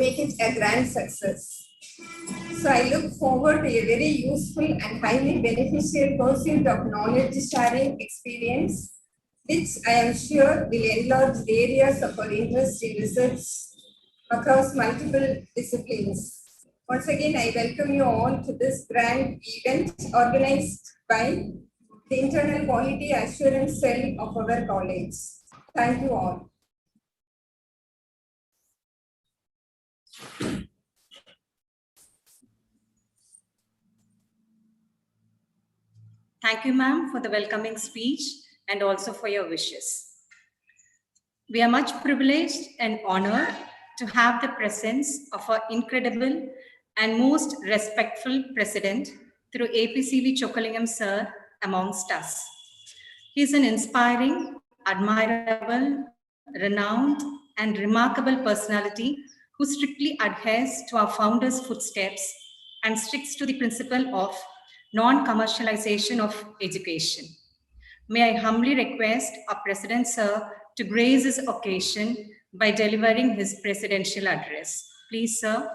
make it a grand success. So I look forward to a very useful and highly beneficial pursuit of knowledge sharing experience, which I am sure will enlarge the areas of our interest in research across multiple disciplines. Once again, I welcome you all to this grand event organized by the Internal Quality Assurance Cell of our college. Thank you all. Thank you, ma'am, for the welcoming speech and also for your wishes. We are much privileged and honored to have the presence of our incredible and most respectful president through A.P.C.V. Chokkalingam sir amongst us. He is an inspiring, admirable, renowned, and remarkable personality who strictly adheres to our founder's footsteps and sticks to the principle of non-commercialization of education. May I humbly request our President Sir to grace this occasion by delivering his presidential address. Please, sir.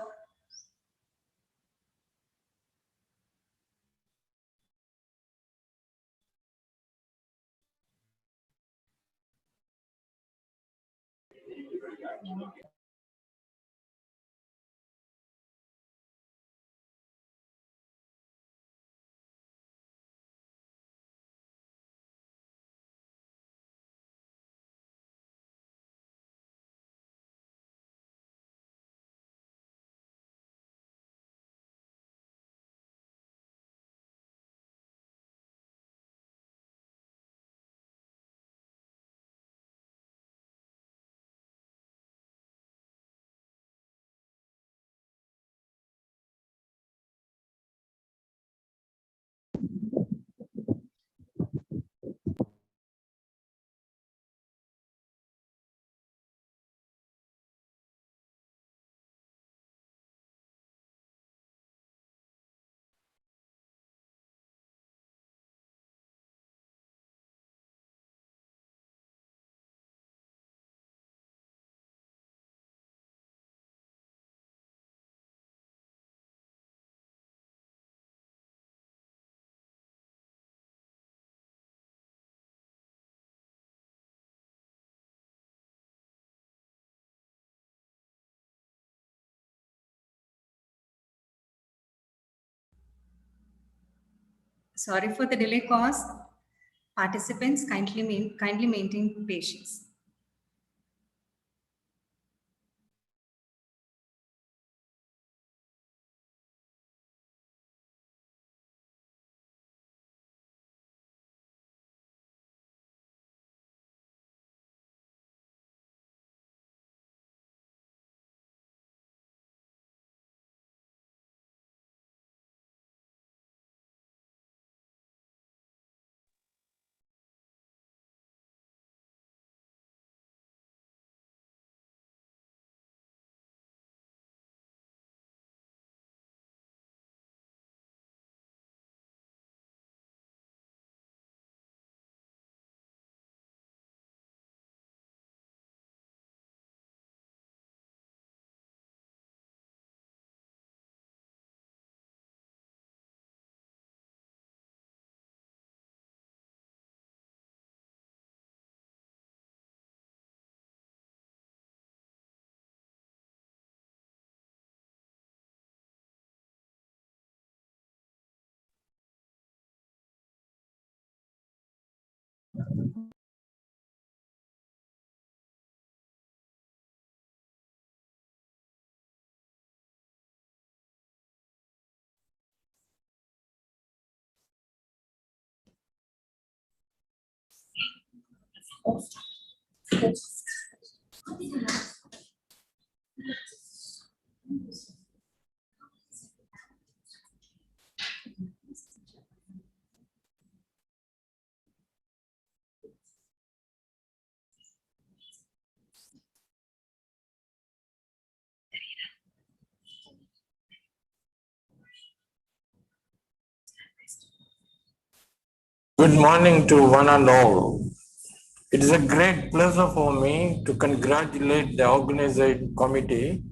Sorry for the delay caused. Participants, kindly maintain patience. Good morning to one and all. It is a great pleasure for me to congratulate the organizing committee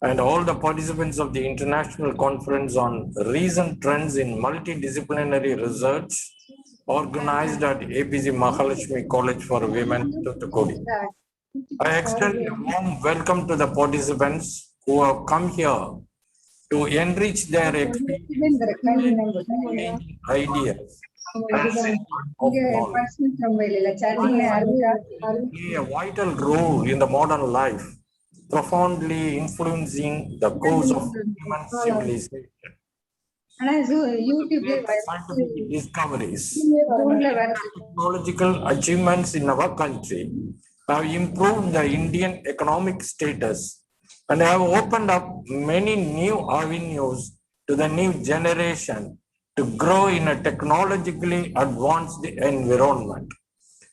and all the participants of the International Conference on Recent Trends in Multidisciplinary Research organized at A.P.C.Mahalaxmi College for Women, Thoothukudi. I extend a warm welcome to the participants who have come here to enrich their experience with ideas of knowledge. Play a vital role in the modern life, profoundly influencing the course of human civilization. Great scientific discoveries, technological achievements in our country have improved the Indian economic status and have opened up many new avenues to the new generation to grow in a technologically advanced environment.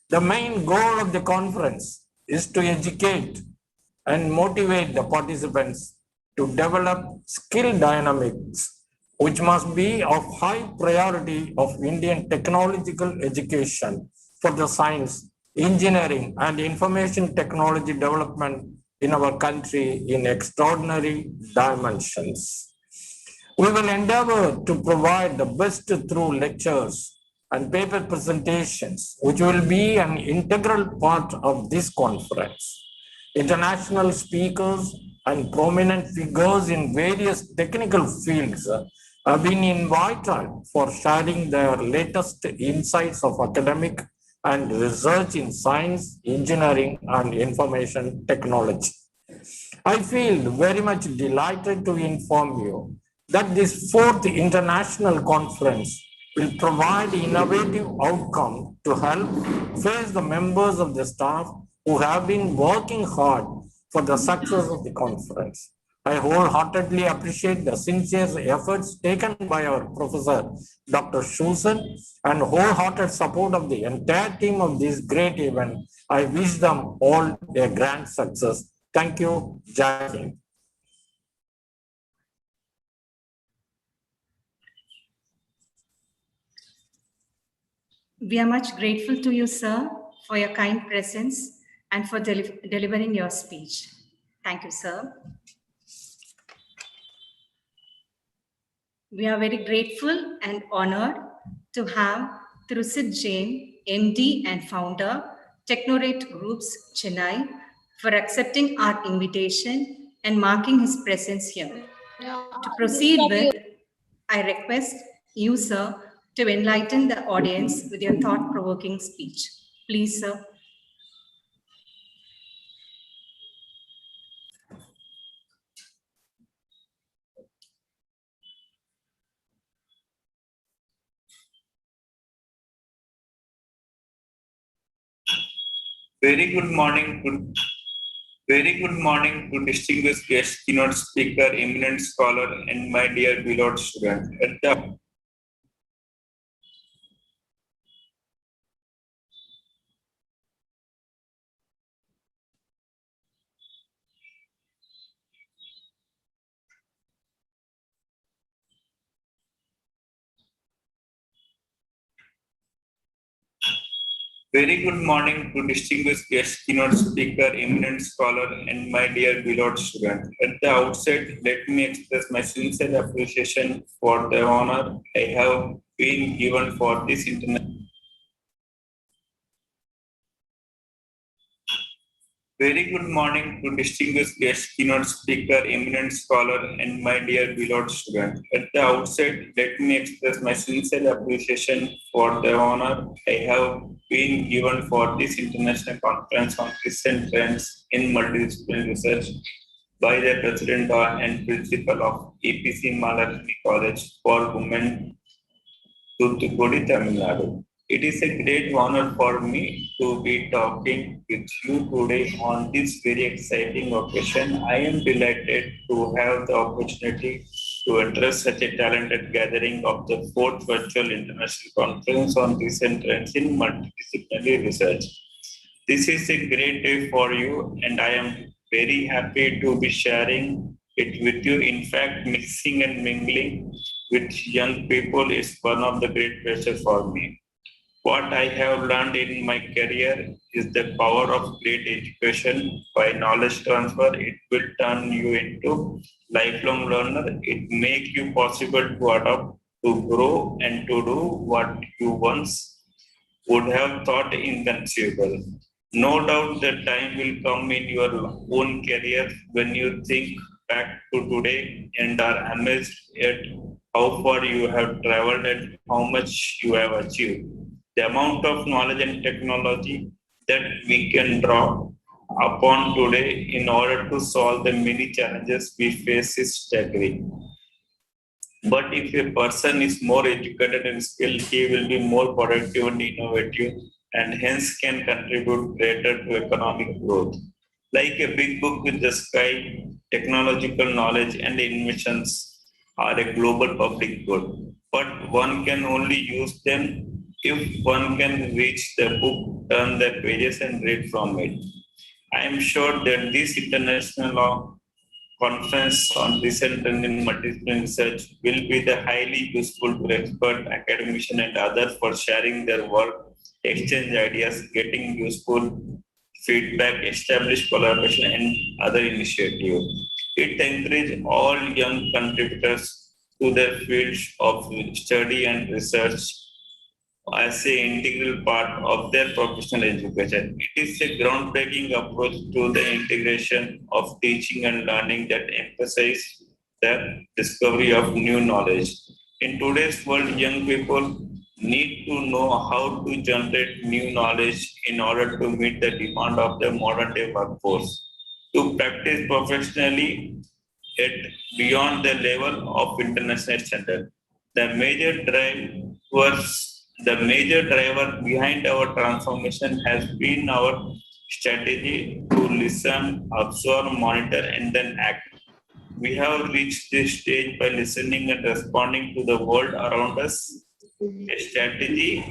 The main goal of the conference is to educate and motivate the participants to develop skill dynamics, which must be of high priority of Indian technological education for the science, engineering, and information technology development in our country in extraordinary dimensions. We will endeavor to provide the best through lectures and paper presentations, which will be an integral part of this conference. International speakers and prominent figures in various technical fields have been invited for sharing their latest insights of academic and research in science, engineering, and information technology. I feel very much delighted to inform you that this fourth international conference will provide innovative outcome to help face the members of the staff who have been working hard for the success of the conference. I wholeheartedly appreciate the sincere efforts taken by our Professor Dr. Schusen and wholehearted support of the entire team of this great event. I wish them all a grand success. Thank you. Jai Hind. We are much grateful to you, sir, for your kind presence and for delivering your speech. Thank you, sir. We are very grateful and honored to have Thirusit Jain, MD and founder, Technorate Groups, Chennai, for accepting our invitation and marking his presence here. To proceed with, I request you, sir, to enlighten the audience with your thought-provoking speech. Please, sir. Very good morning to distinguished guest, keynote speaker, eminent scholar, and my dear beloved student. Very good morning to distinguished guest, keynote speaker, eminent scholar, and my dear beloved student. At the outset, let me express my sincere appreciation for the honor I have been given for this international. Very good morning to distinguished guest, keynote speaker, eminent scholar, and my dear beloved student. At the outset, let me express my sincere appreciation for the honor I have been given for this international conference on recent trends in multidisciplinary research by the President and Principal of A.P.C.Mahalaxmi College for Women, Thoothukudi, Tamil Nadu. It is a great honor for me to be talking with you today on this very exciting occasion. I am delighted to have the opportunity to address such a talented gathering of the fourth virtual international conference on recent trends in multidisciplinary research. This is a great day for you, and I am very happy to be sharing it with you. In fact, mixing and mingling with young people is one of the great pleasures for me. What I have learned in my career is the power of great education. By knowledge transfer, it will turn you into lifelong learner. It makes you possible to adapt, to grow, and to do what you once would have thought inconceivable. No doubt the time will come in your own career when you think back to today and are amazed at how far you have traveled and how much you have achieved. The amount of knowledge and technology that we can draw upon today in order to solve the many challenges we face is staggering. But if a person is more educated and skilled, he will be more productive and innovative and hence can contribute greater to economic growth. Like a big book with the sky, technological knowledge and inventions are a global public good. But one can only use them if one can reach the book, turn the pages and read from it. I am sure that this international law conference on recent and multidisciplinary research will be the highly useful to expert, academicians, and others for sharing their work, exchange ideas, getting useful feedback, establish collaboration, and other initiatives. It encourages all young contributors to their fields of study and research as an integral part of their professional education. It is a groundbreaking approach to the integration of teaching and learning that emphasizes the discovery of new knowledge. In today's world, young people need to know how to generate new knowledge in order to meet the demand of the modern day workforce. To practice professionally at beyond the level of international standard. The major driver behind our transformation has been our strategy to listen, observe, monitor, and then act. We have reached this stage by listening and responding to the world around us, a strategy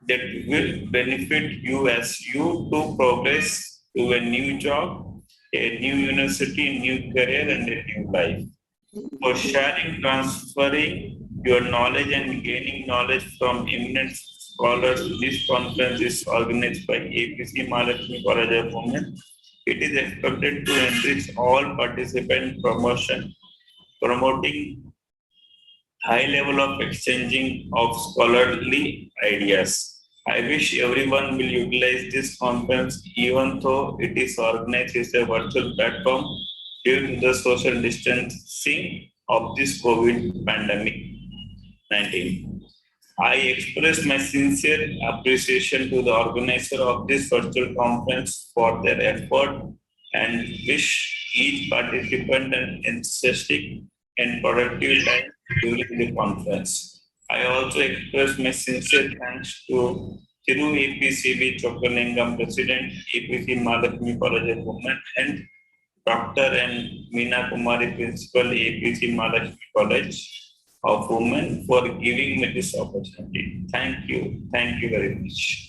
that will benefit you as you to progress to a new job, a new university, new career, and a new life. For sharing, transferring your knowledge and gaining knowledge from eminent scholars, this conference is organized by A.P.C.Mahalaxmi College of Women. It is expected to enrich all participants promoting high level of exchanging of scholarly ideas. I wish everyone will utilize this conference even though it is organized as a virtual platform due to the social distancing of this COVID pandemic 19. I express my sincere appreciation to the organizer of this virtual conference for their effort and wish each participant an enthusiastic and productive time during the conference. I also express my sincere thanks to Thiru A.P.C.V. Chokalingam, President, A.P.C.Mahalaxmi College of Women, and Dr. and Meena Kumari, Principal, A.P.C.Mahalaxmi College of Women, for giving me this opportunity. Thank you. Thank you very much.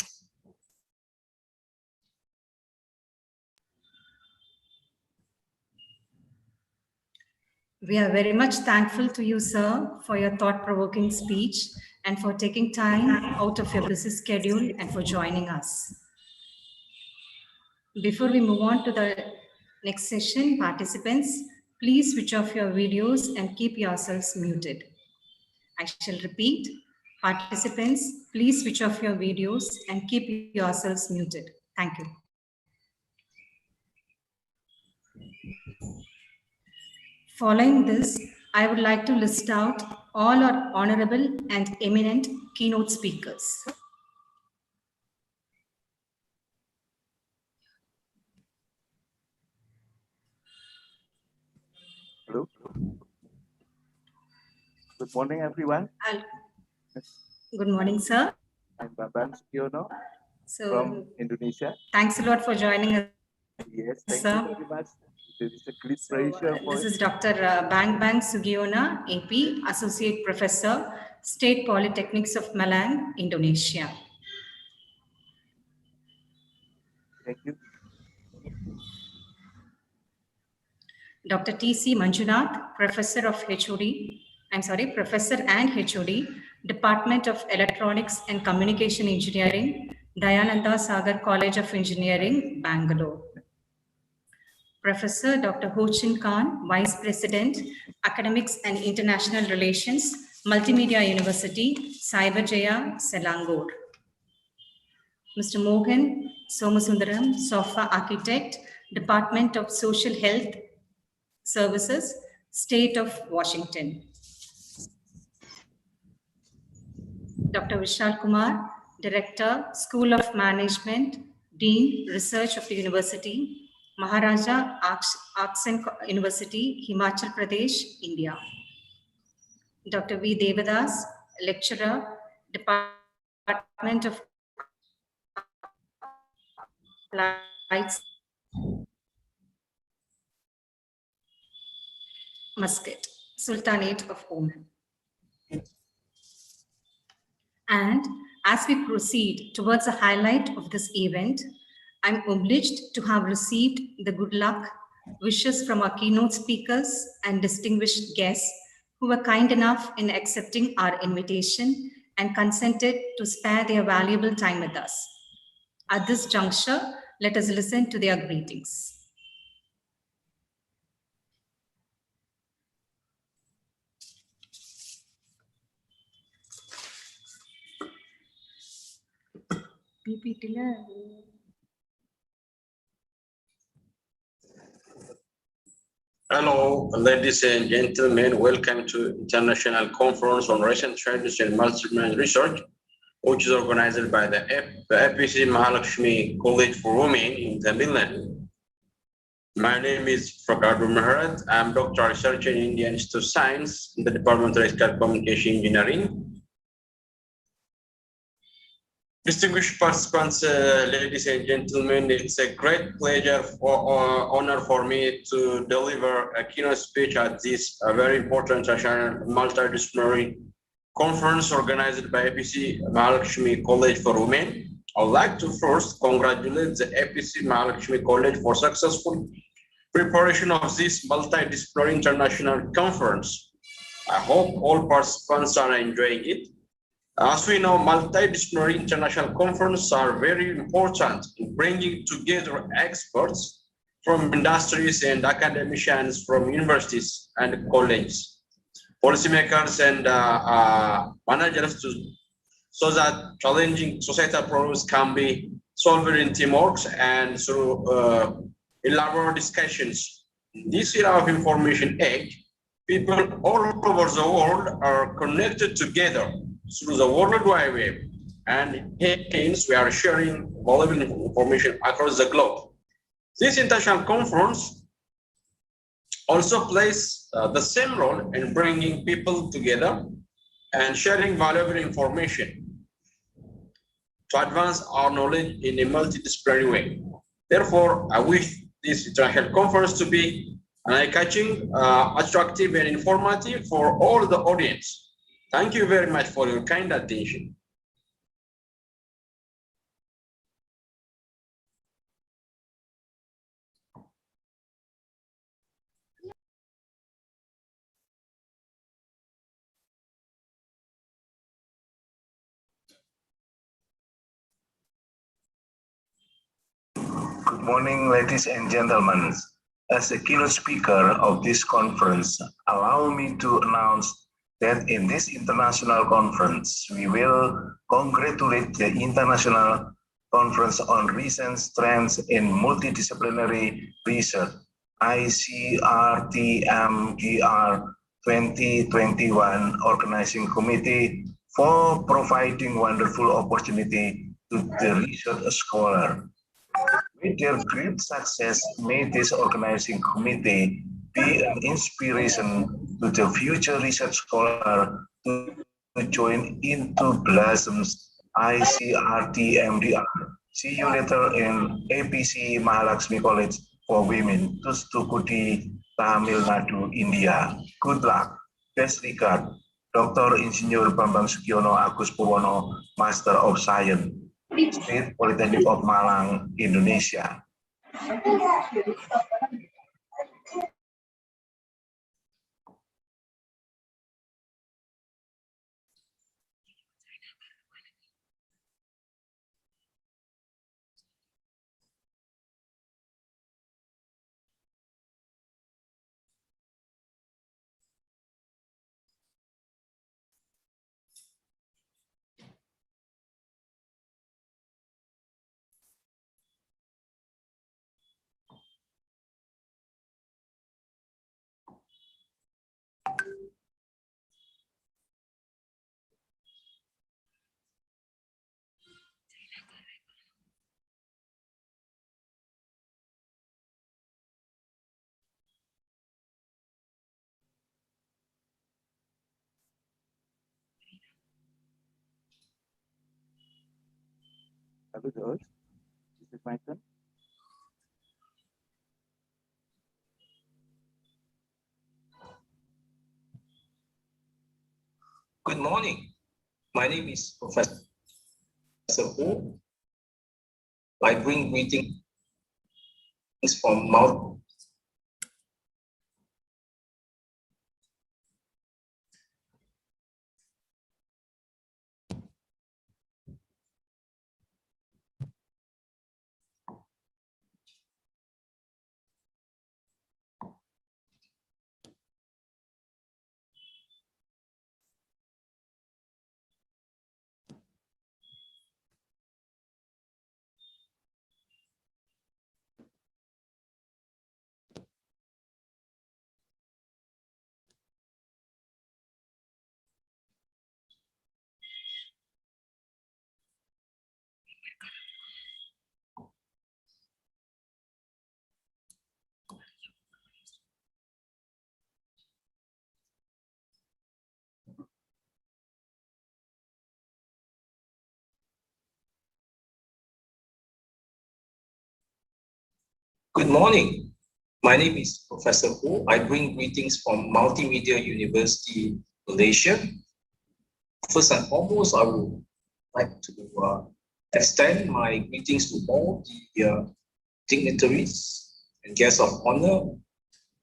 We are very much thankful to you, sir, for your thought-provoking speech and for taking time out of your busy schedule and for joining us. Before we move on to the next session, participants, please switch off your videos and keep yourselves muted. I shall repeat, participants, please switch off your videos and keep yourselves muted. Thank you. Following this, I would like to list out all our honorable and eminent keynote speakers. Hello. Good morning, everyone. Good morning, sir. I'm Bambang Sugiono So, from Indonesia. thanks a lot for joining us. Yes, thank sir. you very much. It is a great pleasure. This is Dr. Bambang Sugiono, AP, Associate Professor, State Polytechnics of Malang, Indonesia. Thank you. Dr. T.C. Manjunath, Professor and HOD, Department of Electronics and Communication Engineering, Dayananda Sagar College of Engineering, Bangalore. Professor Dr. Ho Chin Khan, Vice President, Academics and International Relations, Multimedia University, Cyberjaya, Selangor. Mr. Mohan Somasundaram, Sofa Architect, Department of Social Health Services, State of Washington. Dr. Vishal Kumar, Director, School of Management, Dean, Research of the University, Maharaja Arts and University, Himachal Pradesh, India. Dr. V. Devadas, Lecturer, Department of Applied Muscat, Sultanate of Oman. And as we proceed towards the highlight of this event, I'm obliged to have received the good luck wishes from our keynote speakers and distinguished guests who were kind enough in accepting our invitation and consented to spare their valuable time with us. At this juncture, let us listen to their greetings. Hello, ladies and gentlemen. Welcome to International Conference on Recent Trends in Multimedia Research, which is organized by the A.P.C.Mahalaxmi College for Women in Tamil Nadu. My name is Ricardo Meharat. I'm Doctor of Research in Indian Institute of Science in the Department of Communication Engineering. Distinguished participants, ladies and gentlemen, it's a great pleasure honor for me to deliver a keynote speech at this very important international multidisciplinary conference organized by A.P.C.Mahalaxmi College for Women. I would like to first congratulate the A.P.C.Mahalaxmi College for successful preparation of this multidisciplinary international conference. I hope all participants are enjoying it. As we know, multidisciplinary international conferences are very important in bringing together experts from industries and academicians from universities and colleges, policymakers and managers so that challenging societal problems can be solved in teamwork and through elaborate discussions. In this era of information age, people all over the world are connected together through the World Wide Web, and hence we are sharing valuable information across the globe. This international conference also plays the same role in bringing people together and sharing valuable information to advance our knowledge in a multidisciplinary way. Therefore, I wish this international conference to be an eye-catching, attractive, and informative for all the audience. Thank you very much for your kind attention. Good morning, ladies and gentlemen. As a keynote speaker of this conference, allow me to announce that in this international conference, we will congratulate the International Conference on Recent Trends in Multidisciplinary Research, Icrtmdr 2021 Organizing Committee for providing wonderful opportunity to the research scholar. With their great success, may this organizing committee be an inspiration to the future research scholar to join into Blossoms Icrtmdr. See you later in A.P.C.Mahalaxmi College for Women, Tustupudi, Tamil Nadu, India. Good luck. Best regard, Dr. Insinyur Bambang Sugiono Agus Purwono, Master of Science, State Polytechnic of Malang, Indonesia. Hello, George. This is my turn. Good morning. My name is Professor Ho. I bring greetings from Mount. Good morning. My name is Professor Ho. I bring greetings from Multimedia University, Malaysia. First and foremost, I would like to extend my greetings to all the dignitaries and guests of honor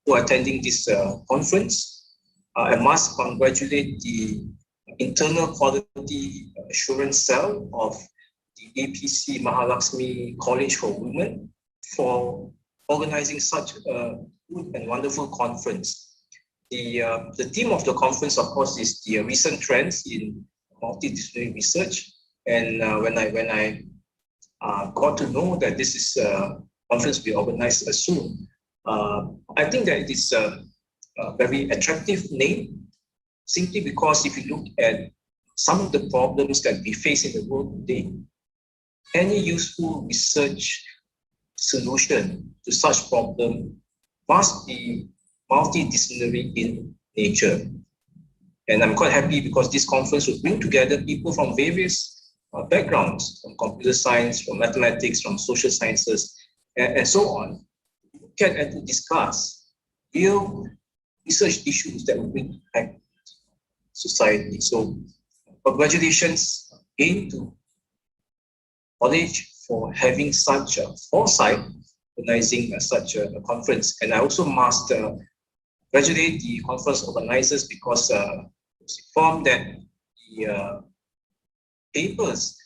who are attending this conference. I must congratulate the internal quality assurance cell of the A.P.C.Mahalaxmi College for Women for organizing such a good and wonderful conference. The theme of the conference, of course, is the recent trends in multidisciplinary research. And when I got to know that this is a conference will be organized soon, I think that it is a very attractive name, simply because if you look at some of the problems that we face in the world today, any useful research solution to such problem must be multidisciplinary in nature. And I'm quite happy because this conference will bring together people from various backgrounds, from computer science, from mathematics, from social sciences, and so on, and to discuss real research issues that will bring impact to society. So congratulations again to college for having such a foresight, organizing such a conference. And I also must congratulate the conference organizers because it's informed that the papers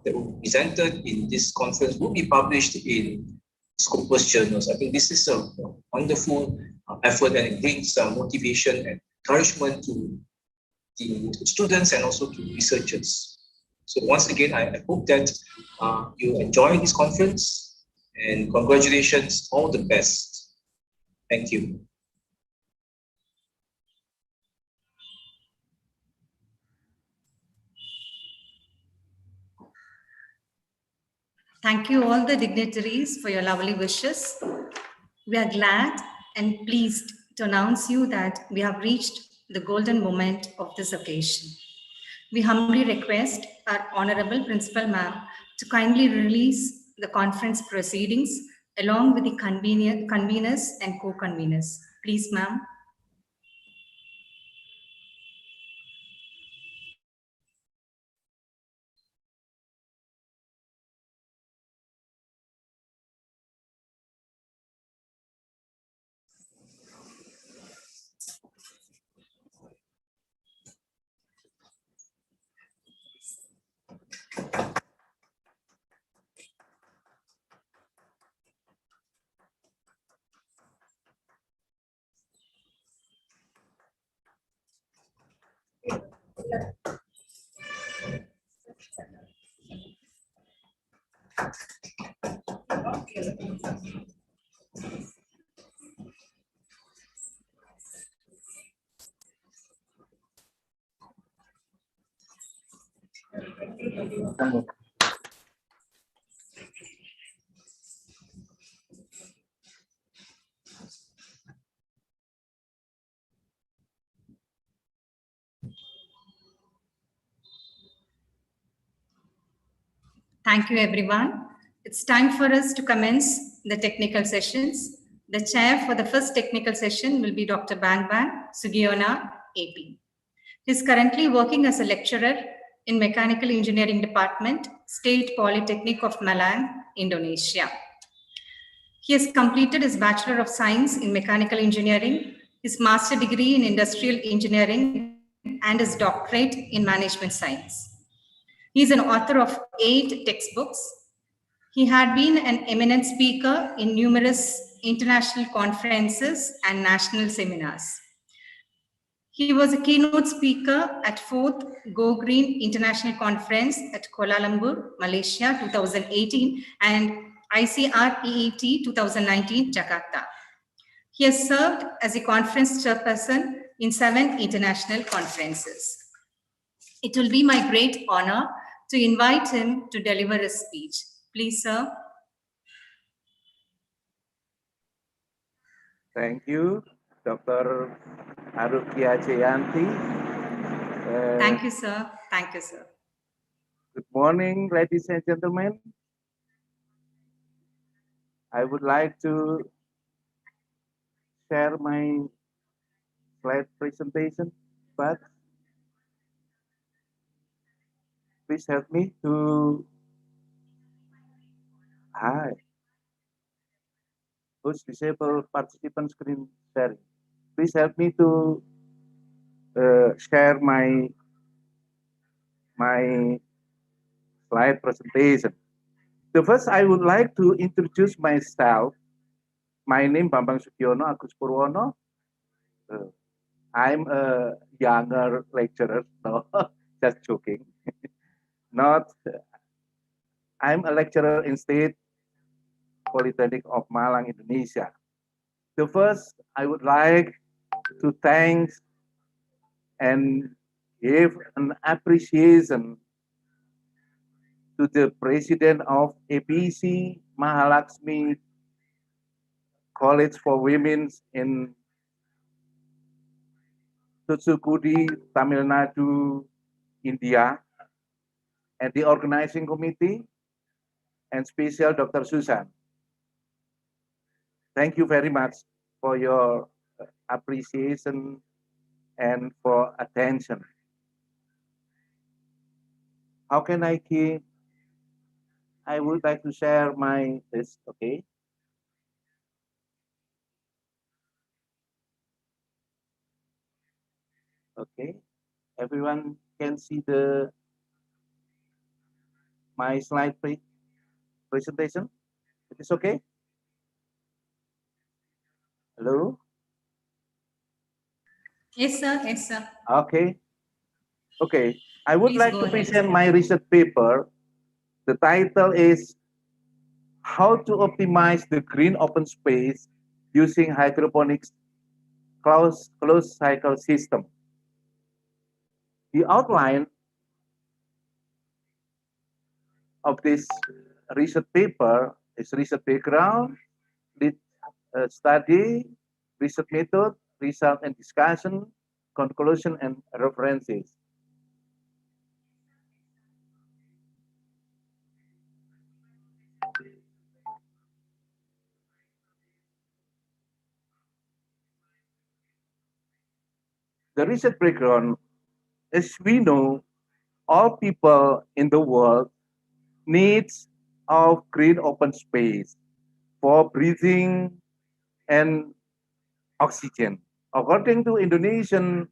that were presented in this conference will be published in Scopus journals. I think this is a wonderful effort, and it brings motivation and encouragement to the students and also to researchers. So once again, I hope that you enjoy this conference, and congratulations, all the best. Thank you. Thank you all the dignitaries for your lovely wishes. We are glad and pleased to announce you that we have reached the golden moment of this occasion. We humbly request our Honorable Principal Ma'am to kindly release the conference proceedings along with the conveners and co-conveners. Please, ma'am. Thank you, everyone. It's time for us to commence the technical sessions. The chair for the first technical session will be Dr. Bang Sugiona, AP. He is currently working as a lecturer in Mechanical Engineering Department, State Polytechnic of Malang, Indonesia. He has completed his Bachelor of Science in Mechanical Engineering, his Master degree in Industrial Engineering, and his doctorate in Management Science. He is an author of 8 textbooks. He had been an eminent speaker in numerous international conferences and national seminars. He was a keynote speaker at 4th Go Green International Conference at Kuala Lumpur, Malaysia 2018 and ICREET 2019, Jakarta. He has served as a conference chairperson in 7 international conferences. It will be my great honor to invite him to deliver a speech. Please, sir. Thank you, Dr. Arukia Jayanti. Thank you, sir. Thank you, sir. Good morning, ladies and gentlemen. I would like to share my slide presentation, but please help me to who's disable participant screen sharing. Please help me to share my slide presentation. The first, I would like to introduce myself. My name Bambang Sugiono Agus Purwono. I'm a younger lecturer, no, just joking. Not, I'm a lecturer in State Polytechnic of Malang, Indonesia. The first, I would like to thank and give an appreciation to the president of A.P.C.Mahalaxmi College for Women in Thoothukudi, Tamil Nadu, India, and the organizing committee, and special Dr. Susan. Thank you very much for your appreciation and for attention. How can I keep? I would like to share this, okay? Okay, everyone can see my slide presentation. It is okay? Hello? Yes, sir. Yes, sir. Okay. Okay. I would Please like go to ahead, present sir. my research paper. The title is How to Optimize the Green Open Space Using Hydroponics Closed Cycle System. The outline of this research paper is research background, lead study, research method, result and discussion, conclusion, and references. The research background, as we know, all people in the world needs of green open space for breathing and oxygen. According to Indonesian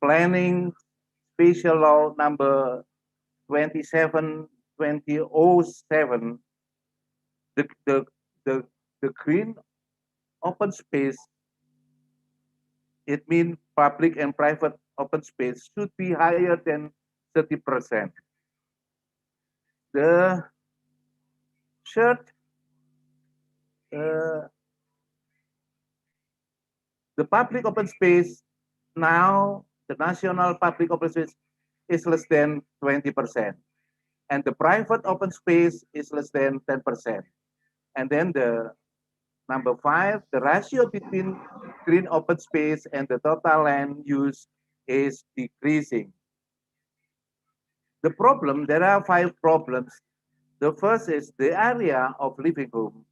Planning Special Law number 27/2007, the green open space, it means public and private open space, should be higher than 30%. The third, the public open space now, the national public open space is less than 20%. And the private open space is less than 10%. And then the number 5, the ratio between green open space and the total land use is decreasing. The problem, there are 5 problems The first is the area of living room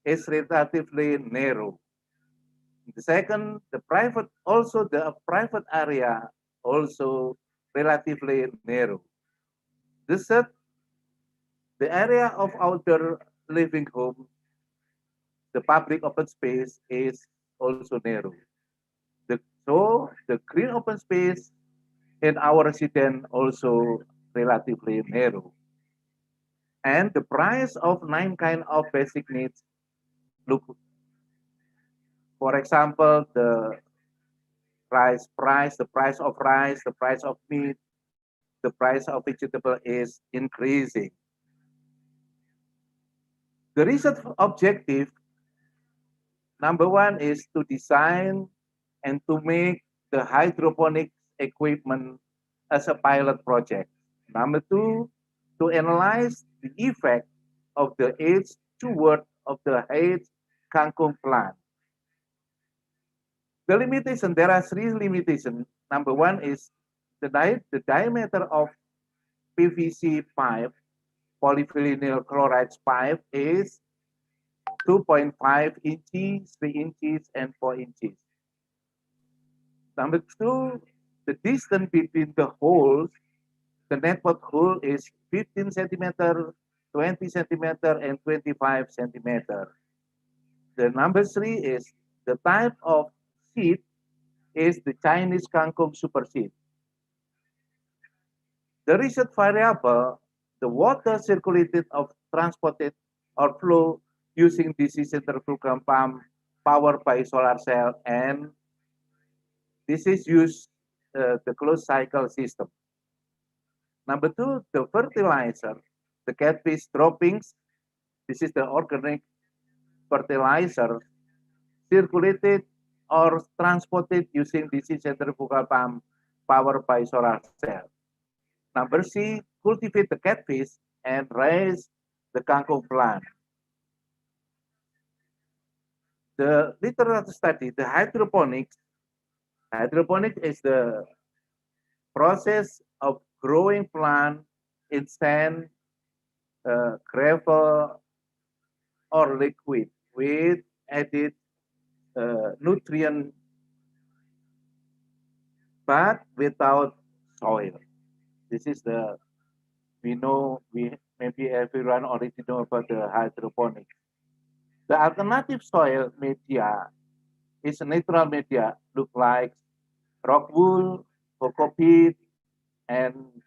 is relatively narrow. The second, the private area also relatively narrow. The third, the area of outdoor living room, the public open space is also narrow. So the green open space in our residence also relatively narrow. And the price of 9 kind of basic needs look, for example, the price of rice, the price of meat, the price of vegetable is increasing. The research objective, number one, is to design and to make the hydroponics equipment as a pilot project. Number two, to analyze the effect of the age toward of the age kangkung plant. The limitation, there are three limitations. Number one is the diameter of PVC pipe, polyvinyl chloride pipe is 2.5 inches, 3 inches, and 4 inches. Number two, the distance between the holes, the network hole is 15 centimeter, 20 centimeter, and 25 centimeter. The number three is the type of seed is the Chinese kangkong super seed. The research variable, the water circulated or transported or flow using DC centrifugal pump powered by solar cell, and this is used the closed cycle system. Number two, the fertilizer, the catfish droppings. This is the organic fertilizer circulated or transported using DC centrifugal pump powered by solar cell. Number C, cultivate the catfish and raise the kangkong plant. The literature study, the hydroponics is the process of growing plant in sand, gravel, or liquid with added nutrient, but without soil. This is maybe everyone already know about the hydroponics. The alternative soil media is a natural media, look like rock wool, cocoa peat, and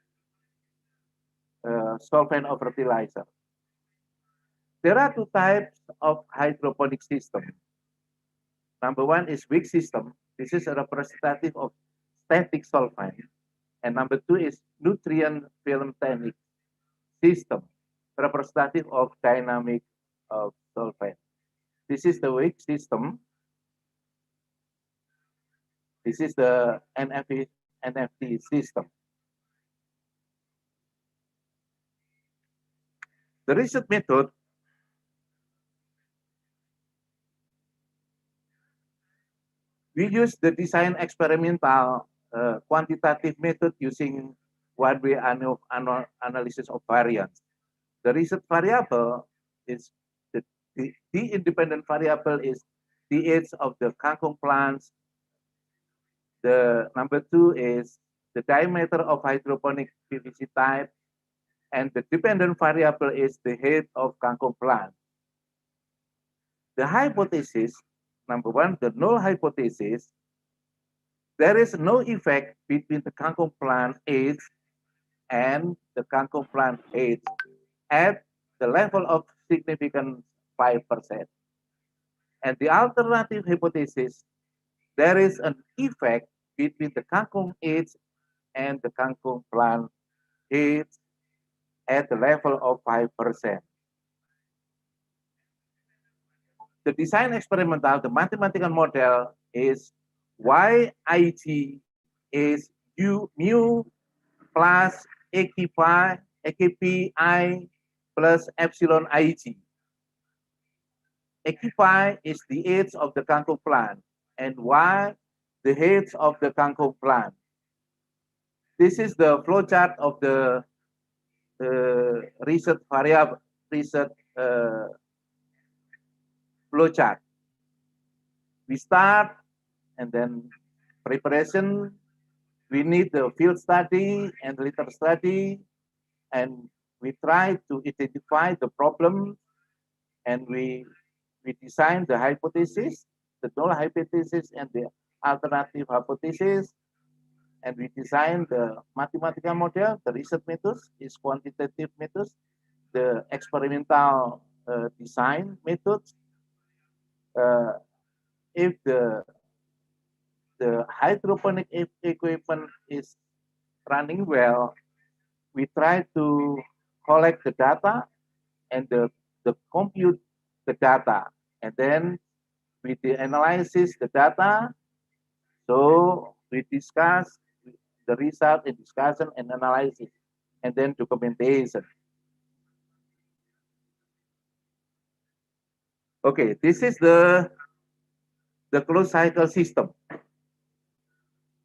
solvent or fertilizer. There are two types of hydroponic system. Number one is weak system. This is a representative of static solvent. And number two is nutrient film technique system, representative of dynamic solvent. This is the weak system. This is the NFT system. The research method we use the design experimental quantitative method using one-way analysis of variance. The research variable is the independent variable is the age of the kangkong plants. The number two is the diameter of hydroponic PVC type, and the dependent variable is the height of kangkong plant. The hypothesis, number one, the null hypothesis, there is no effect between the kangkong plant age and the kangkong plant age at the level of significance 5%. And the alternative hypothesis, there is an effect between the kangkong age and the kangkong plant age at the level of 5%. The design experimental, the mathematical model is YIG is mu plus AKPI plus epsilon IG. AKPI is the age of the kangkong plant, and Y the age of the kangkong plant. This is the flowchart of the research variable, research flowchart. We start, and then preparation. We need the field study and litter study, and we try to identify the problem, and we design the hypothesis, the null hypothesis and the alternative hypothesis, and we design the mathematical model. The research methods is quantitative methods, the experimental design methods. If the hydroponic equipment is running well, we try to collect the data and the compute the data, and then we analysis the data. So we discuss the result and discussion and analysis, and then documentation. Okay, this is the closed cycle system.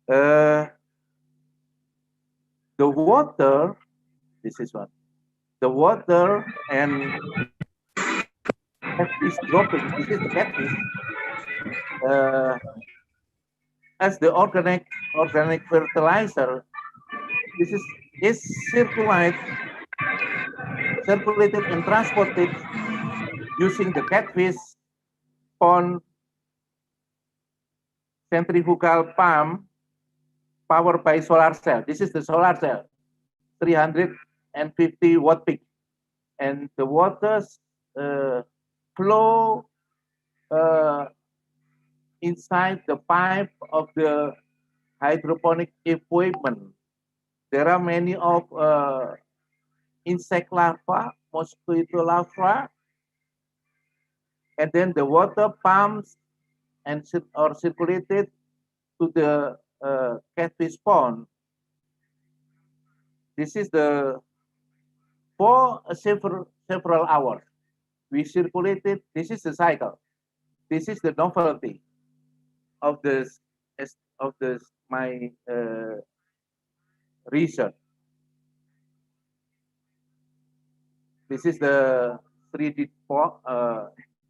The water, this is one. The water and catfish dropping. This is the catfish. As the organic fertilizer, this is circulated and transported using the catfish pond centrifugal pump powered by solar cell. This is the solar cell, 350 watt peak, and the waters flow inside the pipe of the hydroponic equipment. There are many of insect larvae, mosquito larvae, and then the water pumps and or circulated to the catfish pond. This is the for several hours. We circulated. This is the cycle. This is the novelty of this my research. This is the 3D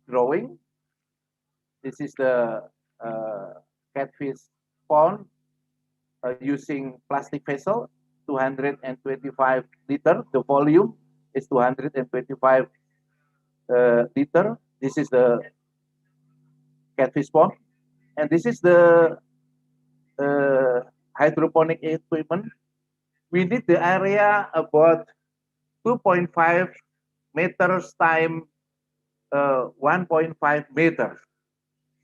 drawing. This is the catfish pond using plastic vessel, 225 liter. The volume is 225 liter. This is the catfish pond, and this is the hydroponic equipment. We need the area about 2.5 meters times 1.5 meters.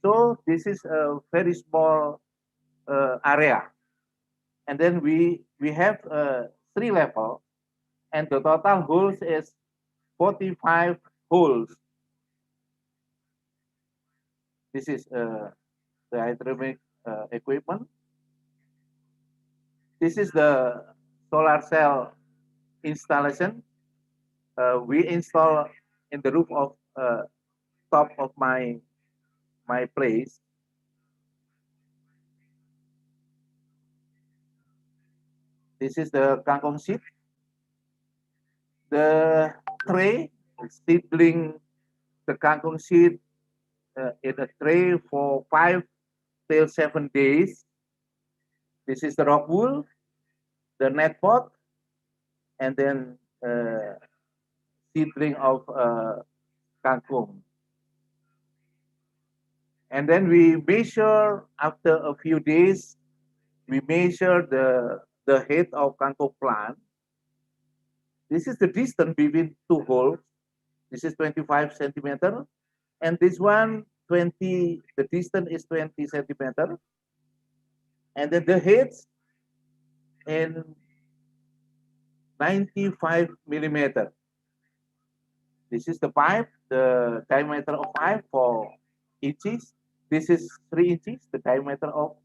So this is a very small area, and then we have 3 levels, and the total holes is 45 holes. This is the hydroponic equipment. This is the solar cell installation. We install in the roof of top of my place. This is the kangkong seed. The tray, seedling the kangkong seed in a tray for 5 till 7 days. This is the rock wool, the net pot, and then seedling of kangkong. And then we measure after a few days. We measure the head of kangkong plant. This is the distance between 2 holes. This is 25 centimeter, and this one 20. The distance is 20 centimeter, and then the heads in 95 millimeter. This is the pipe. The diameter of pipe 4 inches. This is 3 inches. The diameter of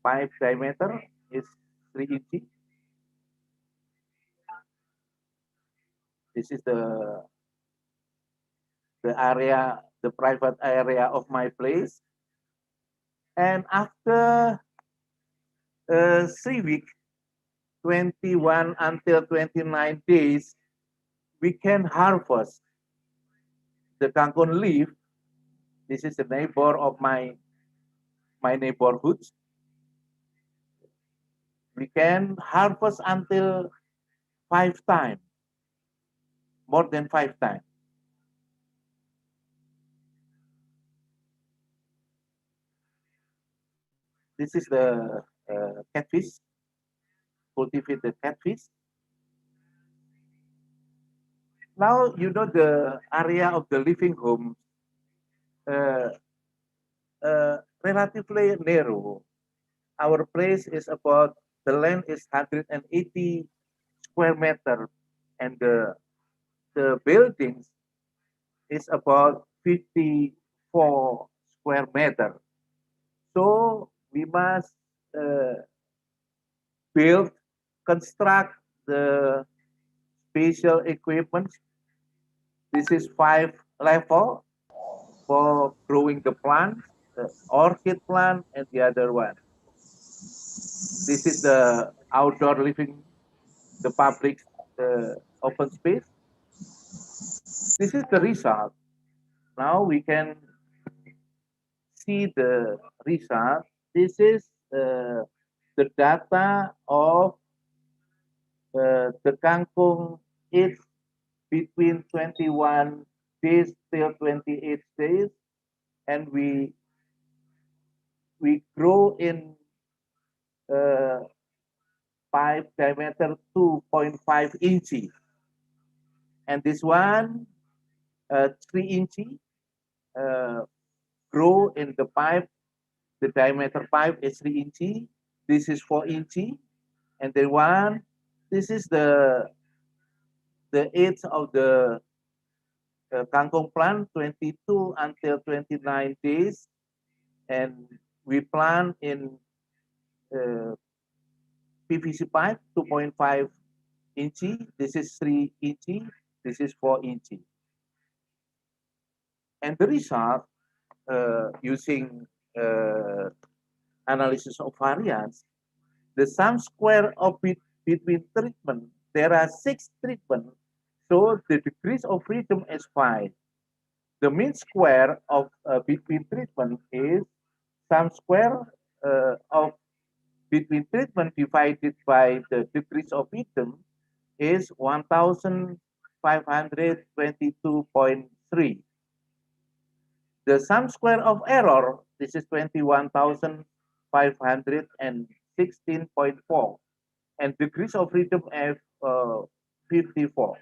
pipe diameter is 3 inches. This is the area, the private area of my place. And after 3 weeks, 21 until 29 days, we can harvest the kangkong leaf. This is the neighbor of my neighborhood. We can harvest until 5 times, more than 5 times. This is the catfish, cultivate the catfish. Now you know the area of the living home uh, relatively narrow. Our place is about, the land is 180 square meter, and the buildings is about 54 square meter. So we must build, construct the special equipment. This is 5 level for growing the plant, the orchid plant, and the other one. This is the outdoor living, the public open space. This is the result. Now we can see the result. This is the data of the kangkong age between 21 days till 28 days, and we grow in pipe diameter 2.5 inches, and this one 3 inches grow in the pipe. The diameter pipe is 3 inches. This is 4 inches, and then one. This is the age of the kangkong plant, 22 until 29 days, and we plant in PVC pipe 2.5 inches. This is 3 inches. This is 4 inches. And the result using analysis of variance, the sum square of between treatment, there are 6 treatments, so the degrees of freedom is 5. The mean square of between treatment is sum square of between treatment divided by the degrees of freedom is 1522.3. The sum square of error, this is 21,516.4, and degrees of freedom f 54.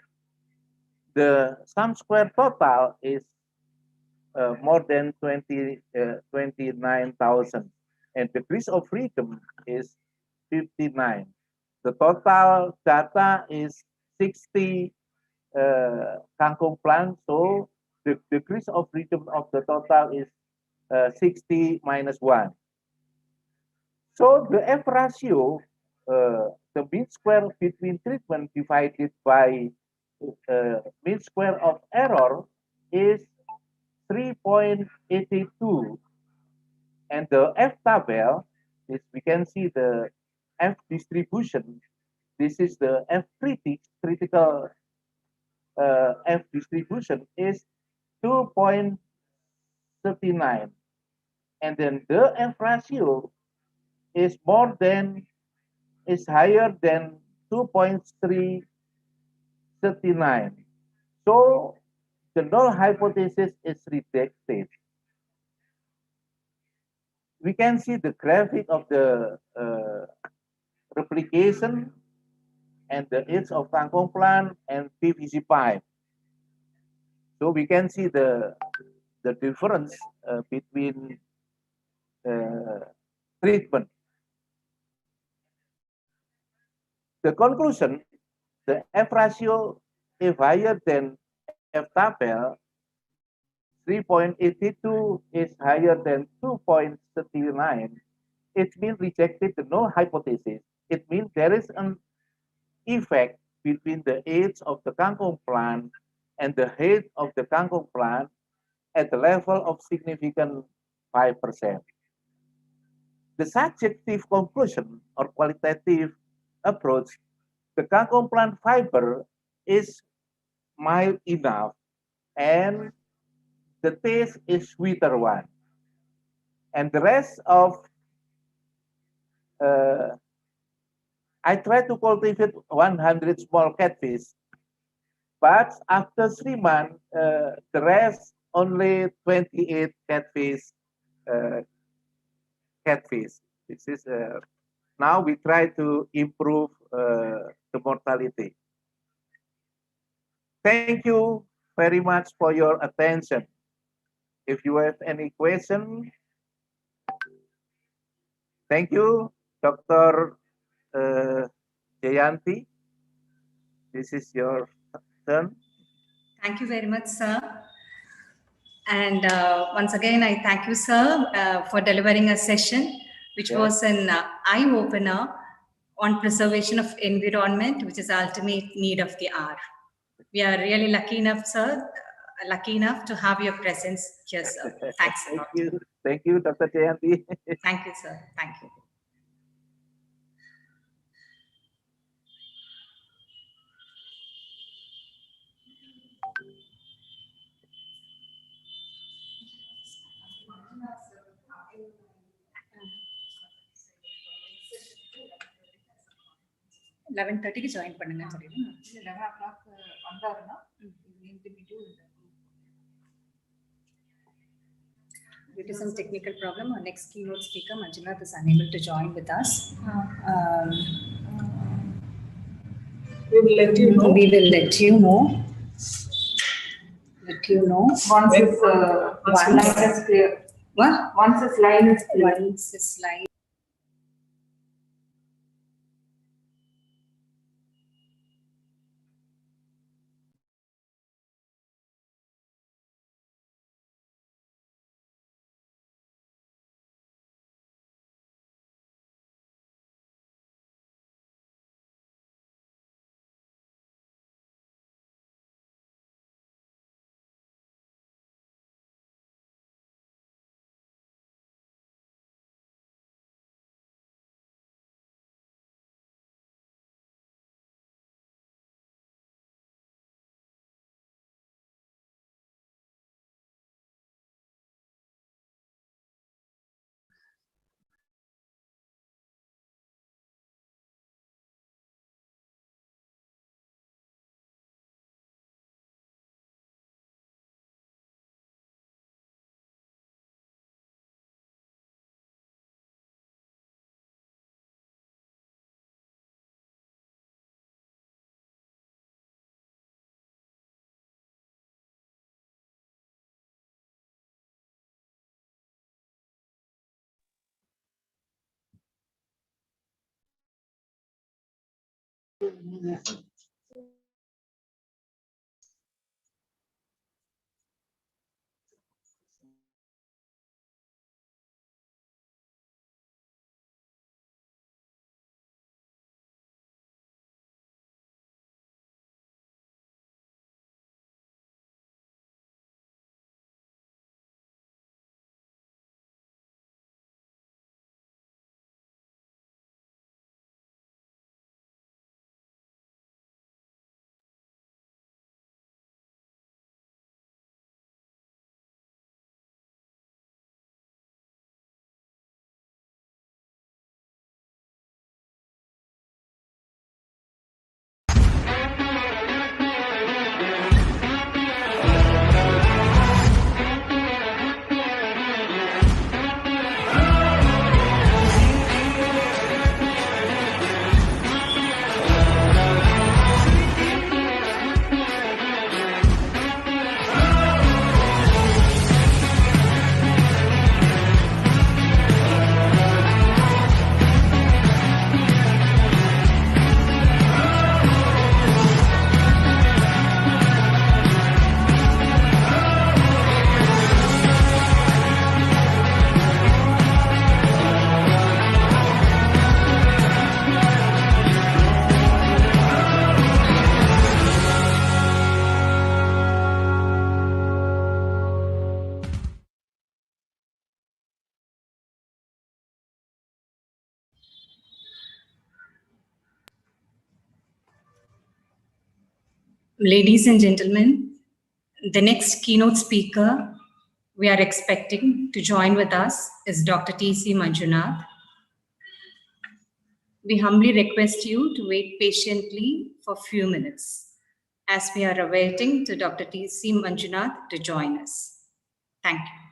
The sum square total is more than 29,000, and degrees of freedom is 59. The total data is 60 kangkong plants, so the degrees of freedom of the total is 60 minus 1. So the F ratio, the mean square between treatment divided by mean square of error is 3.82, and the F tabel is, we can see the F distribution. This is the F critical F distribution is 2.39, and then the F ratio is higher than 2.339. So the null hypothesis is rejected. We can see the graphic of the replication and the age of kangkong plant and PVC pipe. So we can see the difference between treatment. The conclusion, the F ratio, if higher than F tabel, 3.82 is higher than 2.39. It means rejected the null hypothesis. It means there is an effect between the age of the kangkong plant and the height of the kangkong plant at the level of significant 5%. The subjective conclusion or qualitative approach, the kangkong plant fiber is mild enough, and the taste is sweeter one. And the rest of, I try to cultivate 100 small catfish, but after 3 months, the rest only 28 uh, catfish. This is now we try to improve the mortality. Thank you very much for your attention. If you have any question, thank you, Dr. Uh, Jayanti. This is your turn. Thank you very much, sir. And once again, I thank you, sir, for delivering a session which was an eye-opener on preservation of environment, which is the ultimate need of the hour. We are really lucky enough, sir, lucky enough to have your presence here, sir. Thanks a lot. Thank you, Dr. Jayanti. Thank you, sir. Thank you. Eleven 30 join பண்ணுங்கன்னு சொல்லிடுங்க. 11 o'clock வந்தாருன்னா need to be doing that. Due to some technical problem, our next keynote speaker, Manjunath, is unable to join with us. We will let you know. We will let you know. Let you know. Once his line is clear. What? Once his line is clear. Once this line Ladies and gentlemen, the next keynote speaker we are expecting to join with us is Dr. T.C. Manjunath. We humbly request you to wait patiently for a few minutes as we are awaiting to Dr. T.C. Manjunath to join us. Thank you.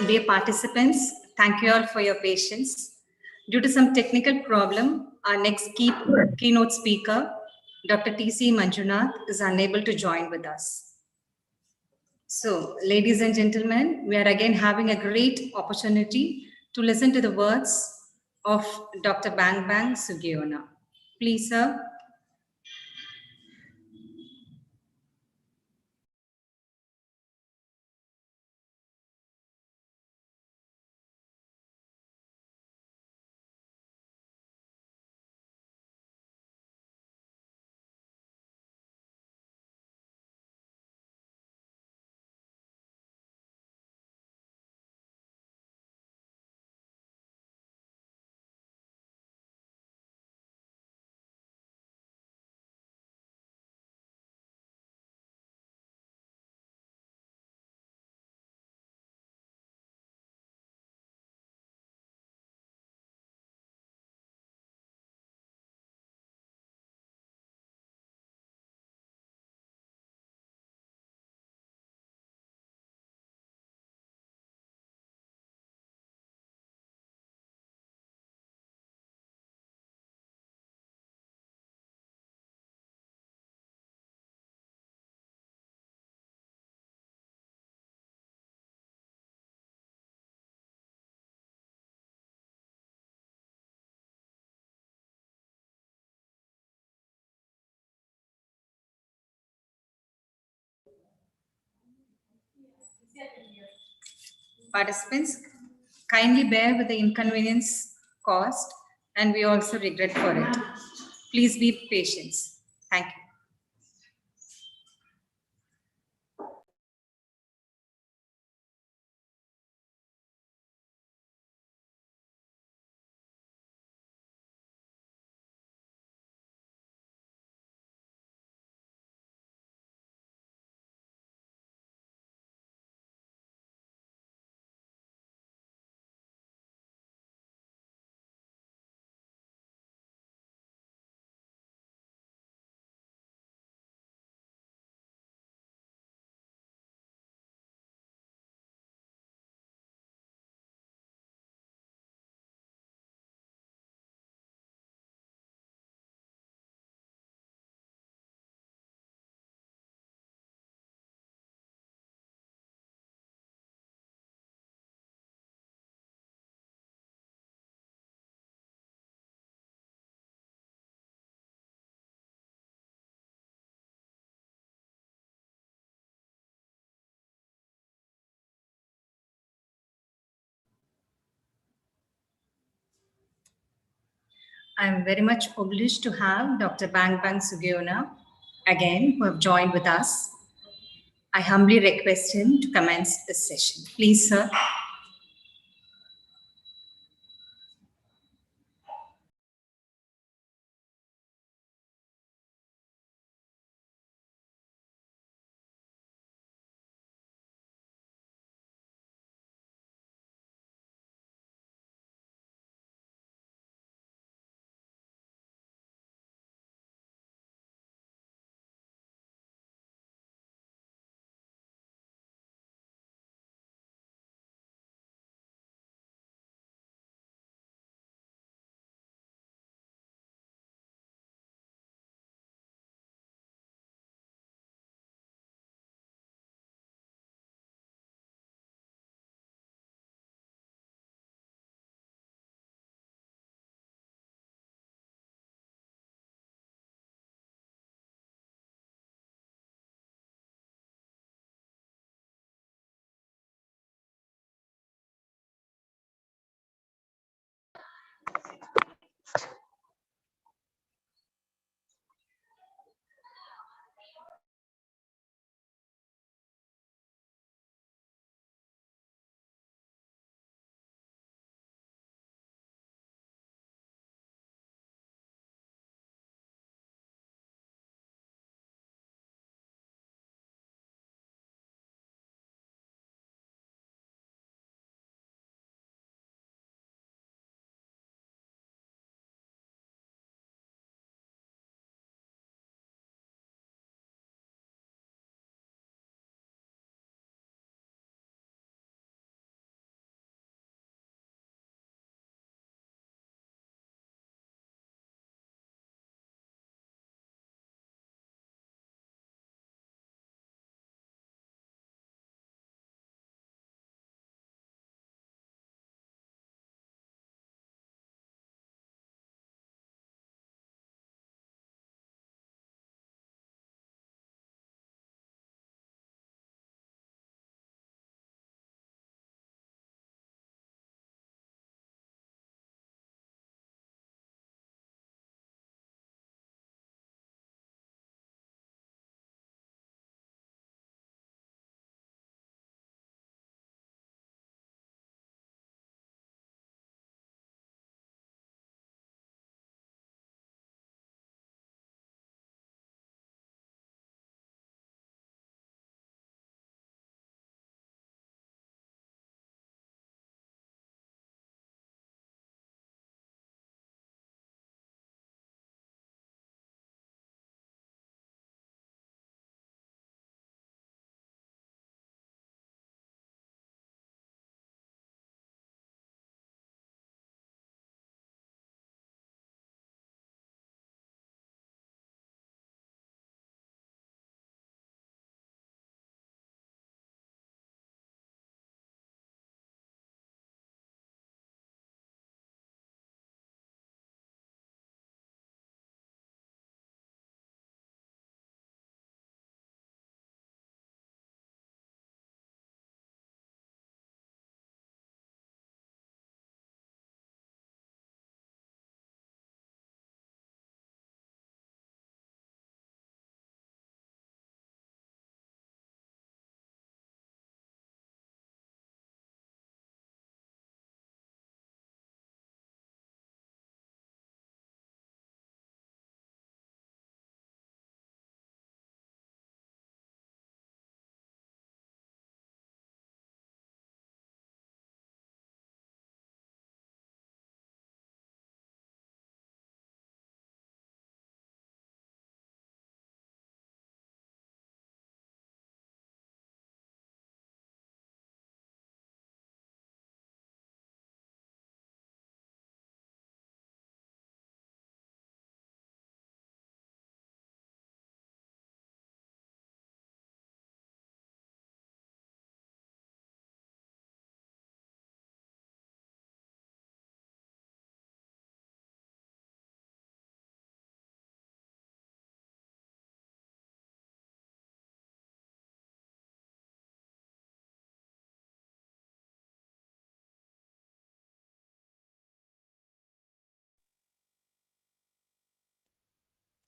Dear participants, thank you all for your patience. Due to some technical problem, our next keynote speaker, Dr. T.C. Manjunath, is unable to join with us. So, ladies and gentlemen, we are again having a great opportunity to listen to the words of Dr. Bang Bang Sugiona. Please, sir. Participants, kindly bear with the inconvenience caused, and we also regret for it. Please be patient. Thank you. I am very much obliged to have Dr. Bang Bang Sugiona again, who have joined with us. I humbly request him to commence this session. Please, sir.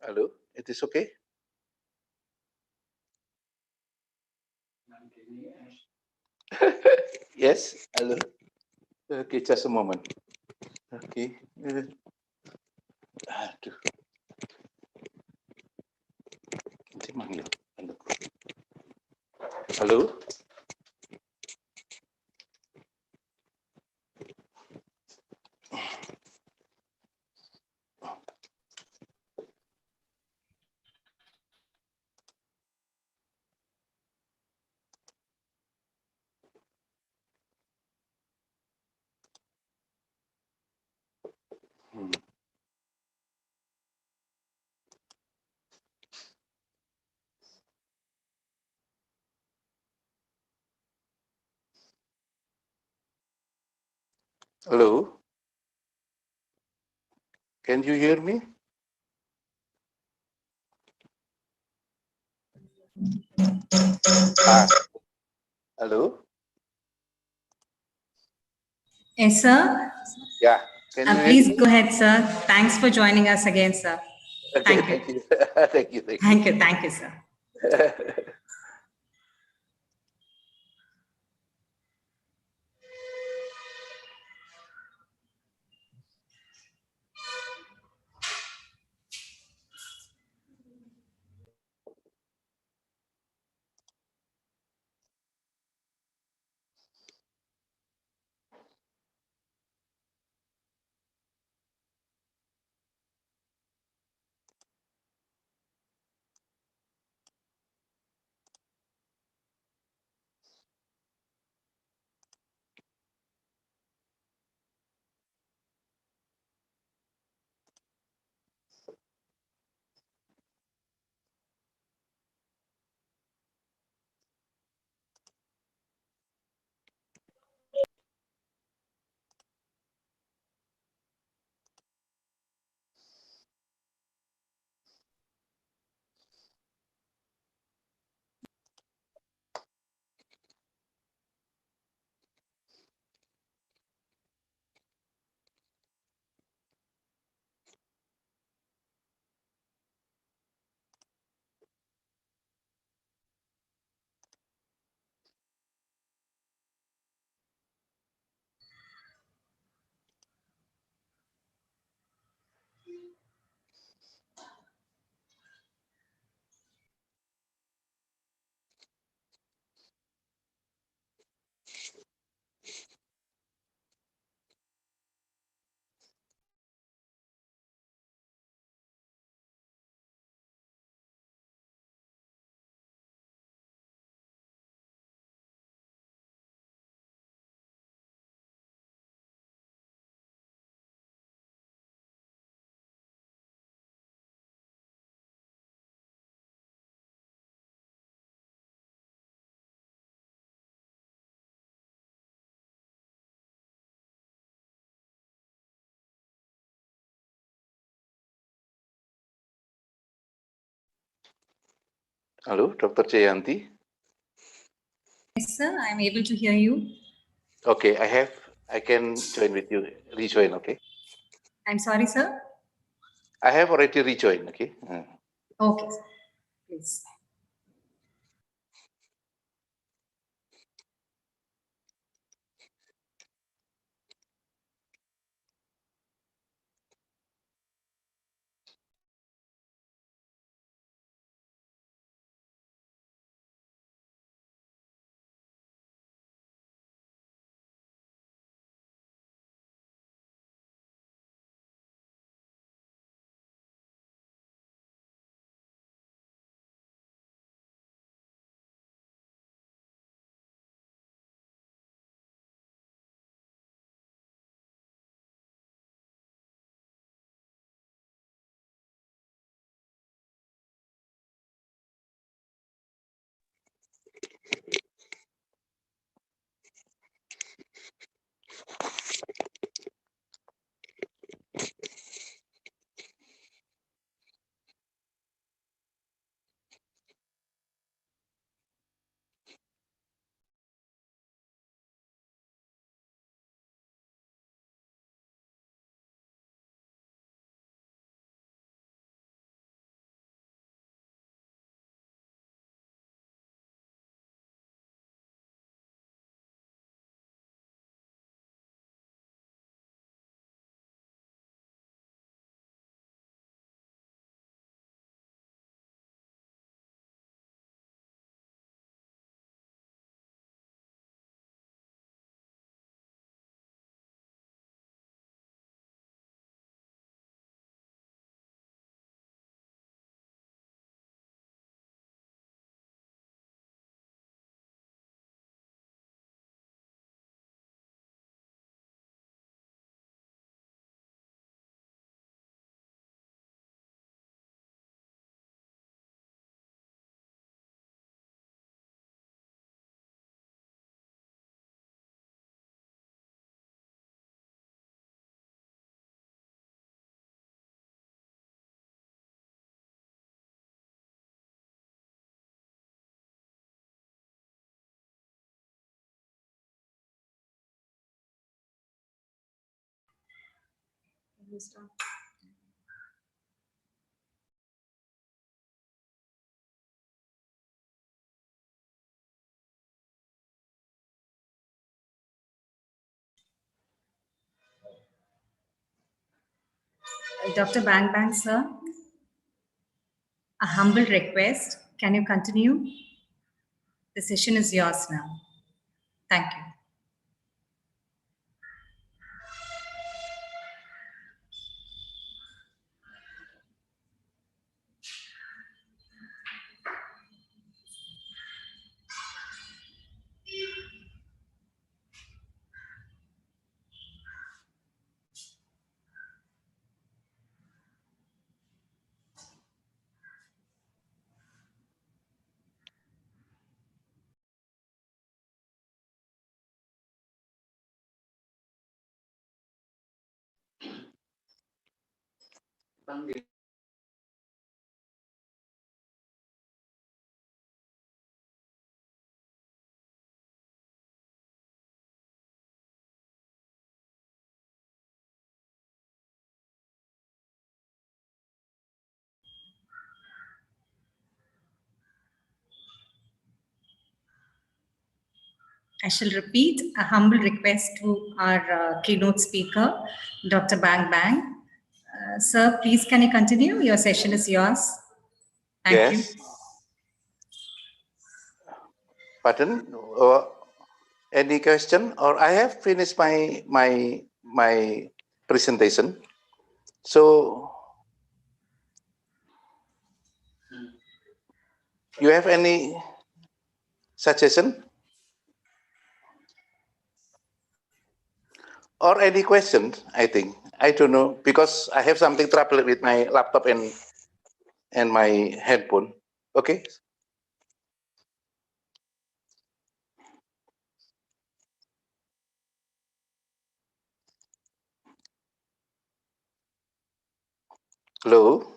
Hello, it is okay? Yes, hello. Okay, just a moment. Okay. Aduh. Nanti manggil. Halo? Hello? Can you hear me? Hello? Yes, sir. Yeah. Can you hear Please me? go ahead, sir. Thanks for joining us again, sir. Okay, Thank you. thank you. Thank you. Thank you. Thank you, sir. Hello, Dr. Jayanti. Yes, sir. I'm able to hear you. Okay, I can join with you, rejoin, okay? I'm sorry, sir. I have already rejoined, okay? Okay, sir. Please. Dr. Bang Bang, sir, a humble request. Can you continue? The session is yours now. Thank you. I shall repeat a humble request to our keynote speaker, Dr. Bang Bang. Sir, please can you continue? Your session is yours. Thank you. Yes. Pardon? Any question? Or I have finished my presentation. So you have any suggestion or any question? I think I don't know because I have something trouble with my laptop and my headphone. Okay. Hello,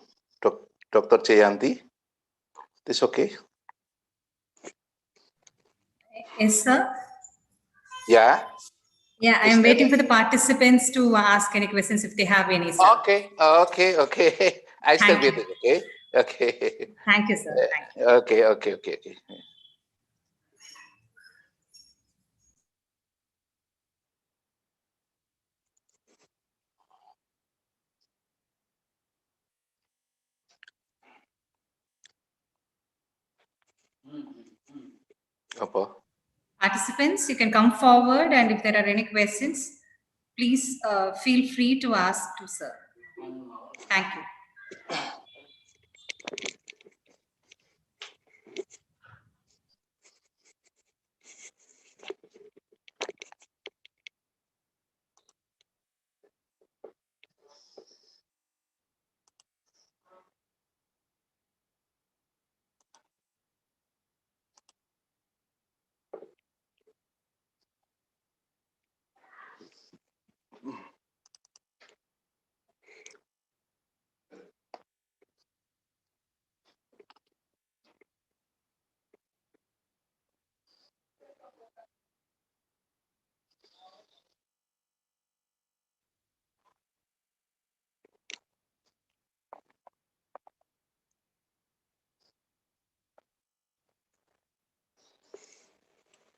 Dr. Jayanti. This okay? Yes, sir. Yeah. Yeah, I am waiting for the participants to ask any questions if they have any, sir. Okay. I still with it. Okay. Thank you, sir. Thank you. Okay. Apa? Participants, you can come forward, and if there are any questions, please feel free to ask to sir. Thank you.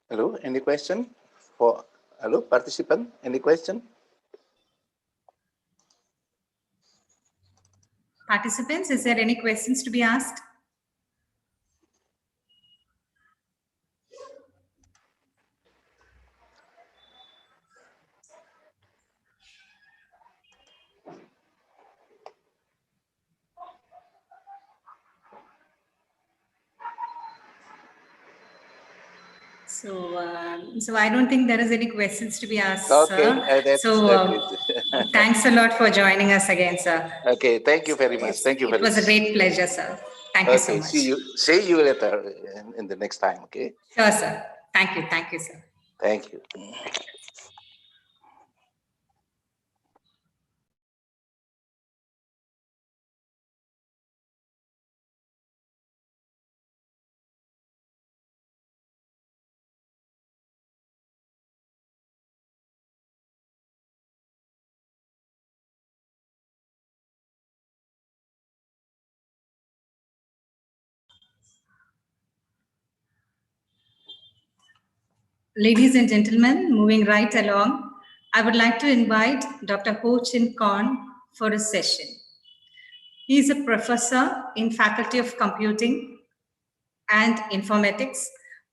Hello, any question for hello participant? Any question? Participants, is there any questions to be asked? So I don't think there is any questions to be asked, Okay, sir. that's it. Thanks a lot for joining us again, sir. Okay, thank you very much. Thank you very much. It was a great pleasure, sir. Thank you so much. See you later in the next time. Okay. Sure, sir. Thank you, sir. Thank you. Ladies and gentlemen, moving right along, I would like to invite Dr. Ho Chin Kon for a session. He is a professor in Faculty of Computing and Informatics,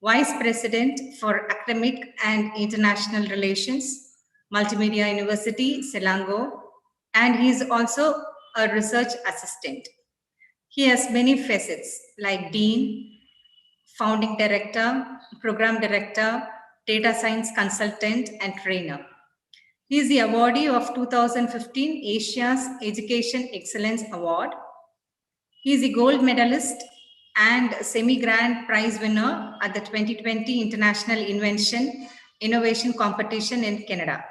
Vice President for Academic and International Relations, Multimedia University, Selangor, and he is also a research assistant. He has many facets like Dean, Founding Director, Program Director, Data Science Consultant, and Trainer. He is the awardee of 2015 Asia's Education Excellence Award. He is a gold medalist and semi-grand prize winner at the 2020 International Innovation Competition in Canada.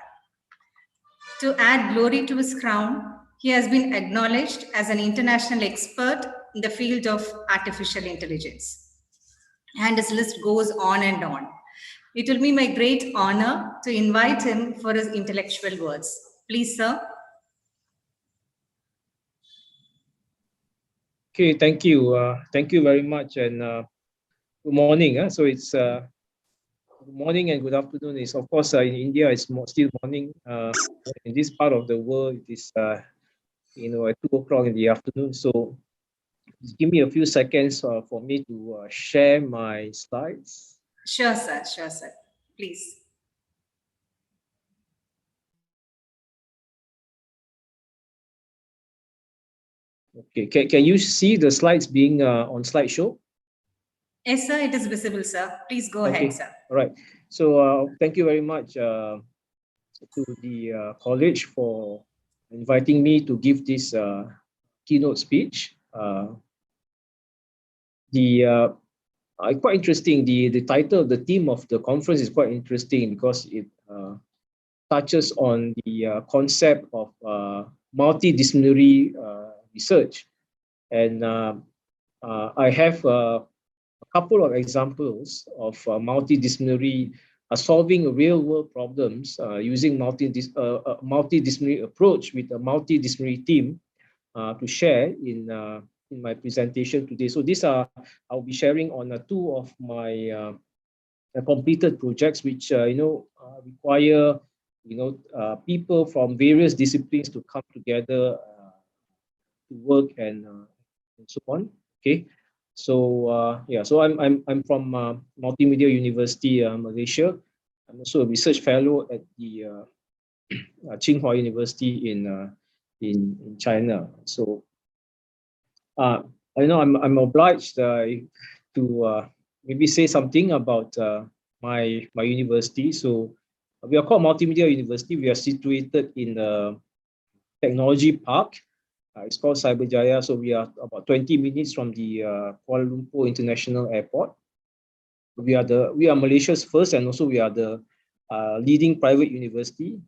To add glory to his crown, he has been acknowledged as an international expert in the field of artificial intelligence. And his list goes on and on. It will be my great honor to invite him for his intellectual words. Please, sir. Okay, thank you. Thank you very much, and good morning. So it's good morning and good afternoon. Is of course in India it's still morning. In this part of the world, it is at 2 o'clock in the afternoon. So just give me a few seconds for me to share my slides. Sure, sir. Sure, sir. Please. Okay, can you see the slides being on slideshow? Yes, sir, it is visible, sir. Please go ahead, sir. All right. So thank you very much to the college for inviting me to give this keynote speech. Quite interesting. The title, the theme of the conference is quite interesting because it touches on the concept of multidisciplinary research, and I have a couple of examples of multidisciplinary solving real-world problems using multidisciplinary approach with a multidisciplinary team to share in my presentation today. So I'll be sharing on two of my completed projects, which require people from various disciplines to come together to work and so on. Okay, so so I'm from Multimedia University, Malaysia. I'm also a research fellow at the Tsinghua University in China. So I know I'm obliged to maybe say something about my university. So we are called Multimedia University. We are situated in the technology park. It's called Cyberjaya. So we are about 20 minutes from the Kuala Lumpur International Airport. We are Malaysia's first, and also we are the leading private university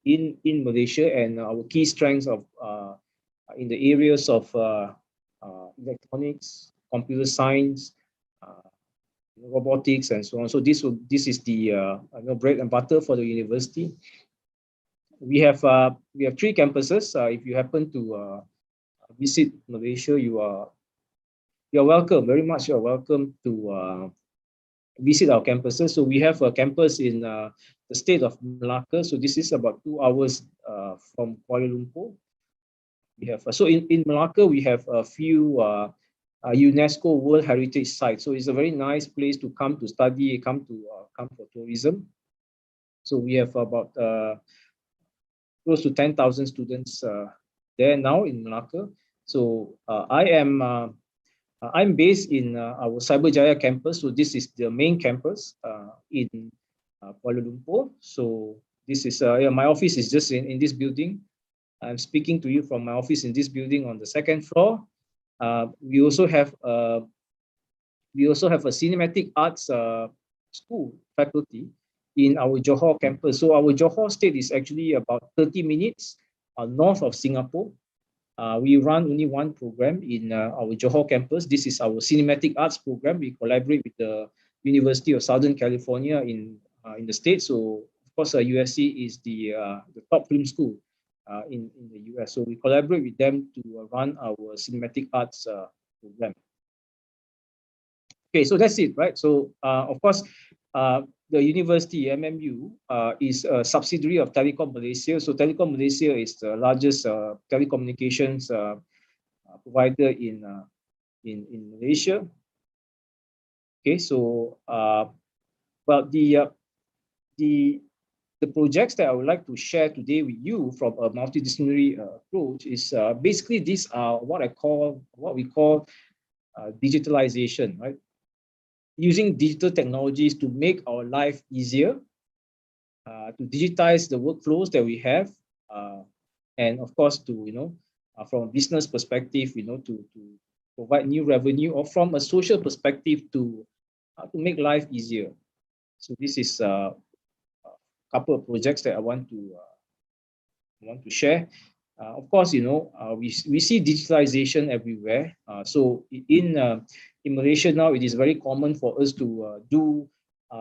in Malaysia, and our key strengths of in the areas of electronics, computer science, robotics, and so on. So this is the bread and butter for the university. We have 3 campuses. If you happen to visit Malaysia, you're welcome. Very much you're welcome to visit our campuses. So we have a campus in the state of Malacca. So this is about 2 hours from Kuala Lumpur. We have so in Malacca we have a few UNESCO World Heritage sites. So it's a very nice place to come to study, come for tourism. So we have about close to 10,000 students there now in Malacca. So I'm based in our Cyberjaya campus. So this is the main campus in Kuala Lumpur. So this is my office is just in this building. I'm speaking to you from my office in this building on the 2nd floor. We also have a cinematic arts school faculty in our Johor campus. So our Johor state is actually about 30 minutes north of Singapore. We run only one program in our Johor campus. This is our cinematic arts program. We collaborate with the University of Southern California in the States. So of course, USC is the top film school in the US. So we collaborate with them to run our cinematic arts program. Okay, so that's it, right? So of course, the university, MMU, is a subsidiary of Telekom Malaysia. So Telekom Malaysia is the largest telecommunications provider in Malaysia. Okay, so well, the projects that I would like to share today with you from a multidisciplinary approach is basically these are what we call digitalization, right? Using digital technologies to make our life easier, to digitize the workflows that we have, and of course to from a business perspective, to provide new revenue, or from a social perspective to make life easier. So this is a couple of projects that I want to share. Of course, we see digitalization everywhere. So in Malaysia now, it is very common for us to do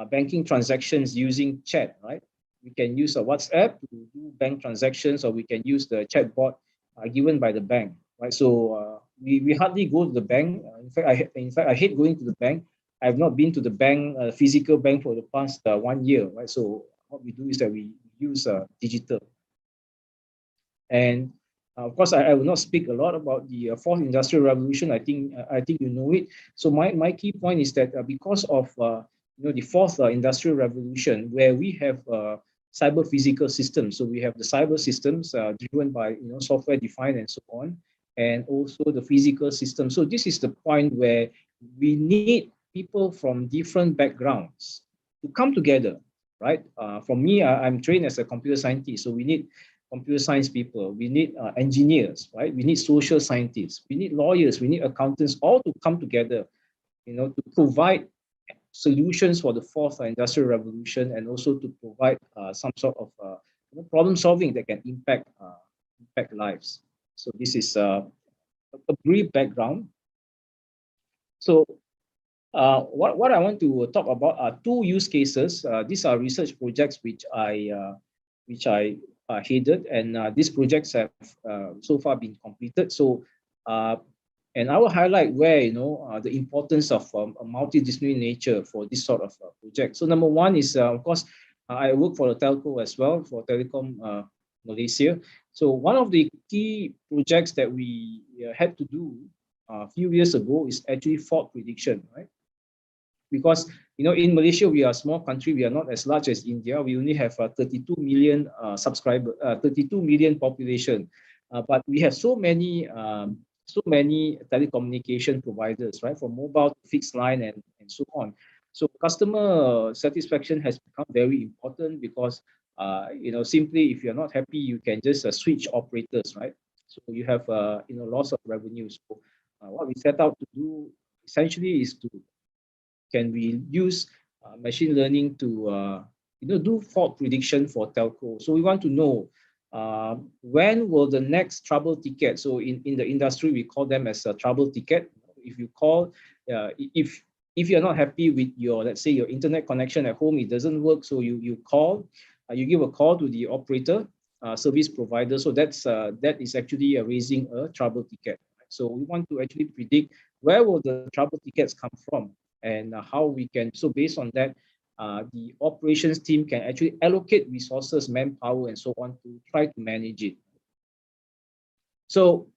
banking transactions using chat, right? We can use a WhatsApp to do bank transactions, or we can use the chatbot given by the bank, right? So we hardly go to the bank. In fact, I hate going to the bank. I have not been to the bank, physical bank, for the past 1 year, right? So what we do is that we use digital. And of course, I will not speak a lot about the fourth industrial revolution. I think you know it. So my key point is that because of the fourth industrial revolution, where we have cyber physical systems. So we have the cyber systems driven by software defined and so on, and also the physical system. So this is the point where we need people from different backgrounds to come together, right? For me, I'm trained as a computer scientist, so we need computer science people, we need engineers, right? We need social scientists, we need lawyers, we need accountants, all to come together, to provide solutions for the fourth industrial revolution, and also to provide some sort of problem solving that can impact lives. So this is a brief background. So what I want to talk about are two use cases. These are research projects which I headed, and these projects have so far been completed. So, and I will highlight where the importance of a multidisciplinary nature for this sort of project. So, number one is of course I work for the telco as well, for Telekom Malaysia. So, one of the key projects that we had to do a few years ago is actually fault prediction, right? Because in Malaysia, we are a small country. We are not as large as India. We only have 32 million subscribers, 32 million population, but we have so many telecommunication providers, right? From mobile to fixed line and so on. So customer satisfaction has become very important because simply if you're not happy, you can just switch operators, right? So you have loss of revenue. So what we set out to do essentially is to can we use machine learning to do fault prediction for telco. So we want to know when will the next trouble ticket. So in the industry, we call them as a trouble ticket. If you call, if you're not happy with your, let's say, your internet connection at home, it doesn't work. So you call, you give a call to the operator, service provider. So that is actually raising a trouble ticket. So we want to actually predict where will the trouble tickets come from, and how we can, so based on that, the operations team can actually allocate resources, manpower, and so on to try to manage it. So,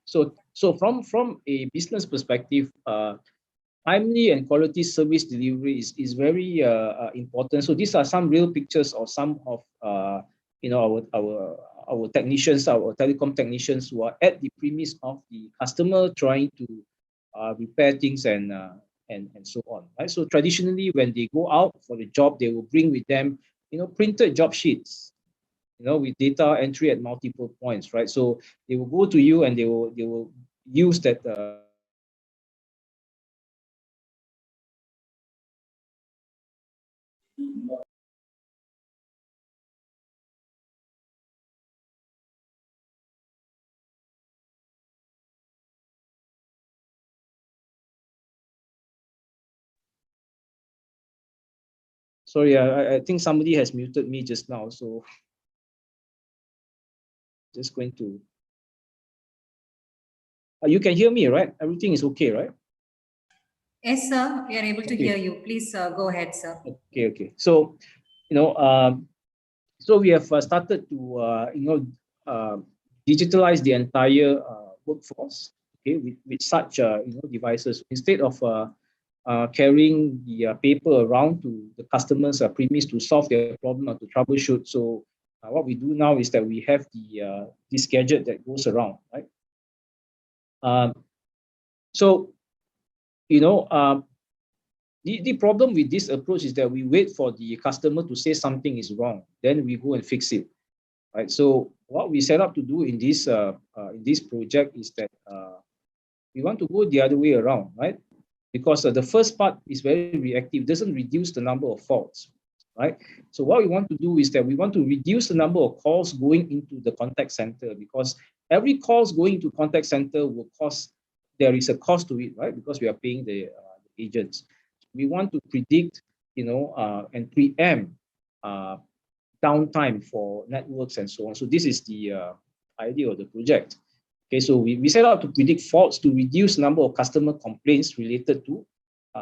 so from a business perspective, timely and quality service delivery is very important. So these are some real pictures of some of our technicians, our telecom technicians who are at the premise of the customer, trying to repair things and so on, right? So traditionally, when they go out for the job, they will bring with them, printed job sheets, with data entry at multiple points, right? So they will go to you and they will use that. Sorry, I think somebody has muted me just now, so just going to. You can hear me, right? Everything is okay, right? Yes, sir, we are able to Okay. hear you. Please go ahead, sir. Okay. So, so we have started to, digitalize the entire workforce, okay, with such, devices. Instead of carrying the paper around to the customers' premise to solve their problem or to troubleshoot. So what we do now is that we have this gadget that goes around, right? So, the problem with this approach is that we wait for the customer to say something is wrong, then we go and fix it, right? So what we set up to do in this project is that we want to go the other way around, right? Because the first part is very reactive, doesn't reduce the number of faults, right? So what we want to do is that we want to reduce the number of calls going into the contact center, because every calls going to contact center will cost, there is a cost to it, right? Because we are paying the agents. We want to predict, and preempt downtime for networks and so on. So this is the idea of the project. Okay, so we set out to predict faults to reduce number of customer complaints related to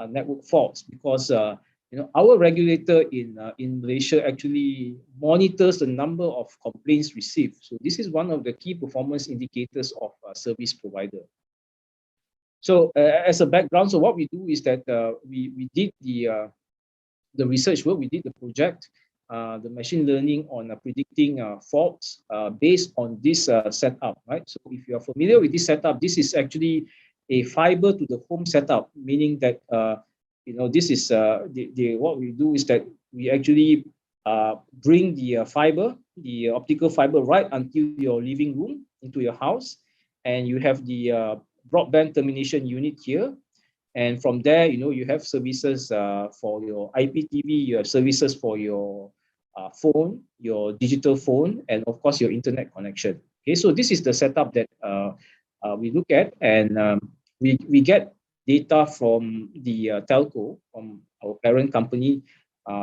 network faults, because our regulator in Malaysia actually monitors the number of complaints received. So this is one of the key performance indicators of a service provider. So as a background, so what we do is that we did the research work, we did the project, the machine learning on predicting faults based on this setup, right? So if you are familiar with this setup, this is actually a fiber to the home setup, meaning that this is what we do is that we actually bring the fiber, the optical fiber, right until your living room into your house, and you have the broadband termination unit here. And from there, you have services for your IPTV, you have services for your phone, your digital phone, and of course, your internet connection. Okay, so this is the setup that we look at, and we get data from the telco, from our parent company,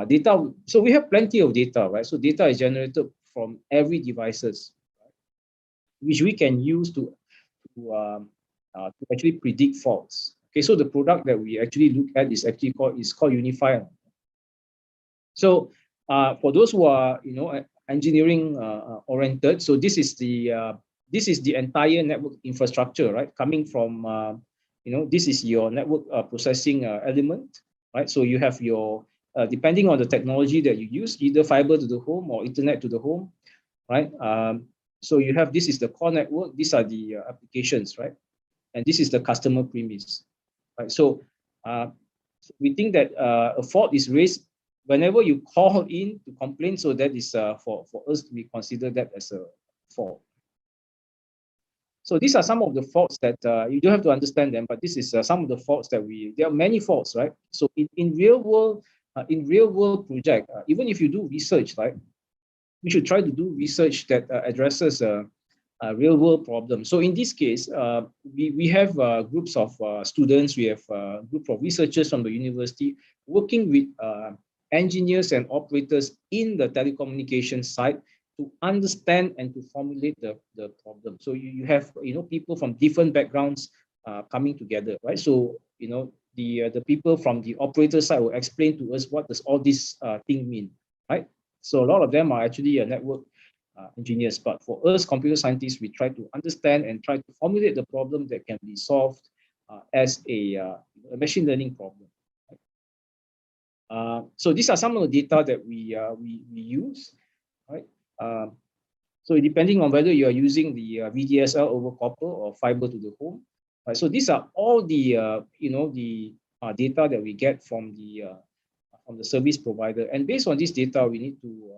data. So we have plenty of data, right? So data is generated from every devices, right, which we can use to actually predict faults. Okay, so the product that we actually look at is actually called Unifier. So for those who are engineering oriented, so this is the entire network infrastructure, right? Coming from this is your network processing element, right? So you have your depending on the technology that you use, either fiber to the home or internet to the home, right? So you have, this is the core network, these are the applications, right? And this is the customer premise, right? So we think that a fault is raised whenever you call in to complain. So that is for us, we consider that as a fault. So these are some of the faults that you don't have to understand them, but this is some of the faults that there are many faults, right? So in real world project, even if you do research, right, we should try to do research that addresses real world problems. So in this case, we have groups of students, we have a group of researchers from the university working with engineers and operators in the telecommunications side to understand and to formulate the problem. So you have people from different backgrounds coming together, right? So the people from the operator side will explain to us what does all this thing mean, right? So a lot of them are actually network engineers, but for us computer scientists, we try to understand and try to formulate the problem that can be solved as a machine learning problem. So these are some of the data that we use, right? So depending on whether you are using the VDSL over copper or fiber to the home, right? So these are all the the data that we get from the service provider, and based on this data, we need to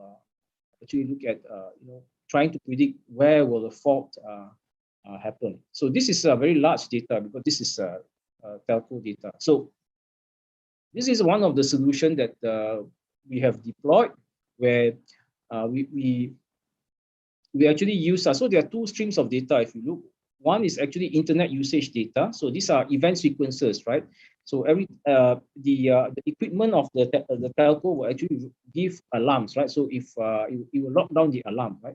actually look at trying to predict where will the fault happen. So this is a very large data because this is telco data. So this is one of the solutions that we have deployed, where we actually use. So there are two streams of data. If you look, one is actually internet usage data. So these are event sequences, right? So every the equipment of the telco will actually give alarms, right? So if it will lock down the alarm, right?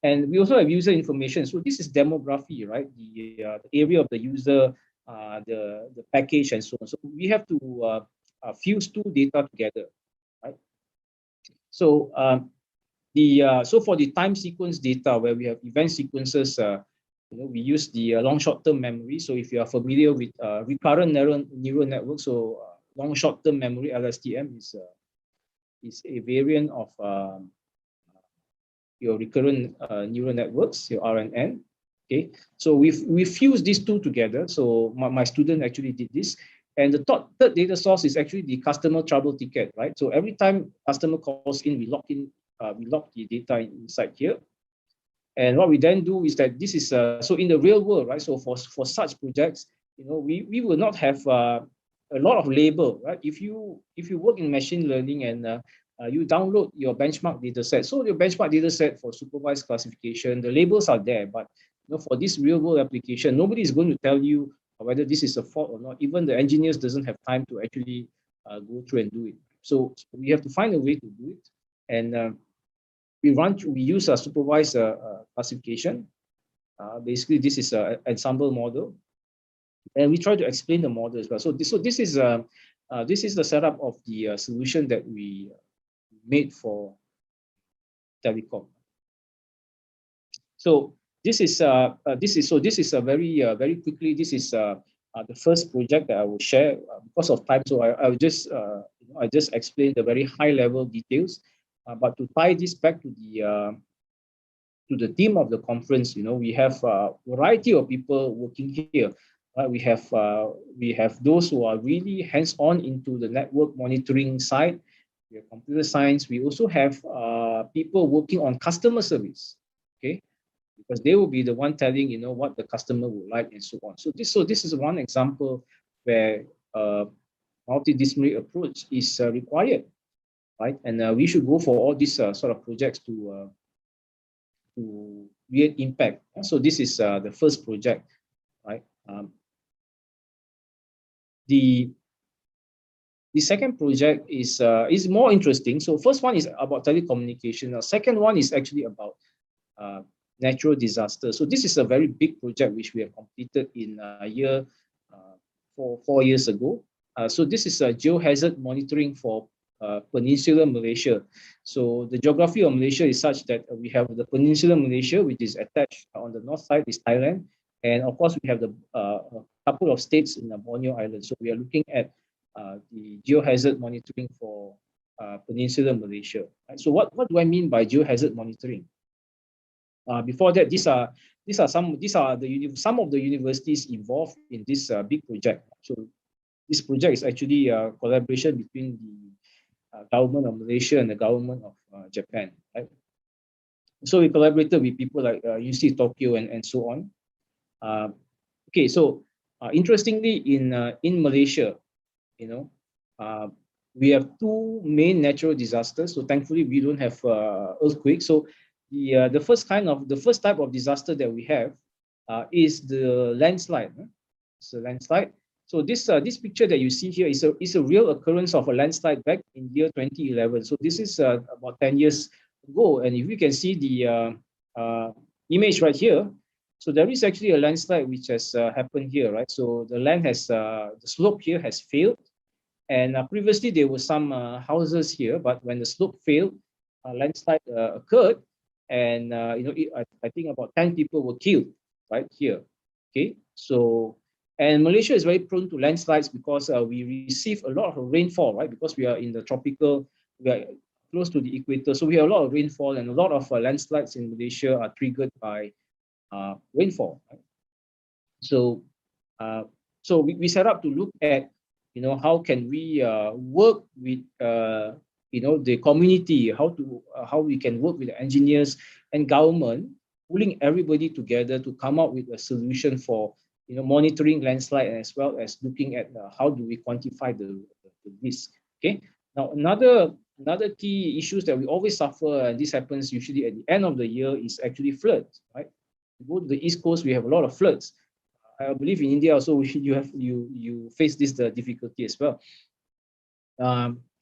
And we also have user information. So this is demography, right? The area of the user, the package and so on. So we have to fuse two data together, right? So so for the time sequence data where we have event sequences, we use the long short-term memory. So if you are familiar with recurrent neural network, so long short-term memory (LSTM) is a variant of your recurrent neural networks, your RNN. Okay, so we fuse these two together. So my student actually did this, and the third data source is actually the customer trouble ticket, right? So every time customer calls in, we lock the data inside here. And what we then do is that this is so in the real world, right? So for such projects, we will not have a lot of label, right? If you work in machine learning and you download your benchmark data set, so your benchmark data set for supervised classification, the labels are there, but for this real world application, nobody is going to tell you whether this is a fault or not. Even the engineers doesn't have time to actually go through and do it. So we have to find a way to do it, and we use a supervised classification. Basically, this is an ensemble model, and we try to explain the model as well. So this is the setup of the solution that we made for telecom. So this is very quickly. This is the first project that I will share because of time. So I will just I just explain the very high level details. But to tie this back to the theme of the conference, we have a variety of people working here. We have those who are really hands-on into the network monitoring side. We have computer science. We also have people working on customer service, okay, because they will be the one telling what the customer would like and so on. So this is one example where multidisciplinary approach is required. Right, and we should go for all these sort of projects to create impact. So this is the first project, right? The second project is more interesting. So first one is about telecommunication. The second one is actually about natural disaster. So this is a very big project which we have completed in a year 4 years ago. So this is a geohazard monitoring for Peninsular Malaysia. So the geography of Malaysia is such that we have the Peninsular Malaysia, which is attached on the north side is Thailand, and of course we have the couple of states in the Borneo Island. So we are looking at the geohazard monitoring for Peninsular Malaysia. Right? So what do I mean by geohazard monitoring? Before that, some of the universities involved in this big project. So this project is actually a collaboration between the government of Malaysia and the government of Japan. Right? So we collaborated with people like UC Tokyo and so on. Okay, so interestingly, in Malaysia, we have two main natural disasters. So thankfully, we don't have earthquakes. So the first type of disaster that we have is the landslide. It's a landslide. So this picture that you see here is a real occurrence of a landslide back in year 2011. So this is about 10 years ago, and if you can see the image right here, so there is actually a landslide which has happened here, right? So the land has the slope here has failed, and previously there were some houses here, but when the slope failed, a landslide occurred, and I think about 10 people were killed right here. Okay, so. And Malaysia is very prone to landslides because we receive a lot of rainfall, right? Because we are in the tropical, we are close to the equator. So we have a lot of rainfall, and a lot of landslides in Malaysia are triggered by rainfall. Right? So we set up to look at, how can we work with, the community, how we can work with the engineers and government, pulling everybody together to come up with a solution for monitoring landslide, as well as looking at how do we quantify the risk. Okay. Now another key issues that we always suffer, and this happens usually at the end of the year, is actually floods. Right. You go to the East Coast, we have a lot of floods. I believe in India also you face this difficulty as well.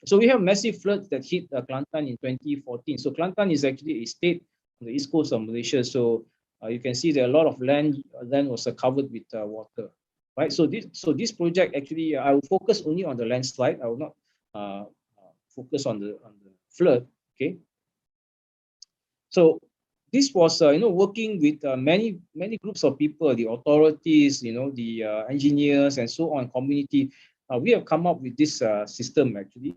So we have massive floods that hit Kelantan in 2014. So Kelantan is actually a state on the east coast of Malaysia. So you can see that a lot of land was covered with water. right? So this project actually, I will focus only on the landslide. I will not focus on the flood. Okay. So this was working with many groups of people, the authorities, the engineers and so on, community. We have come up with this system actually,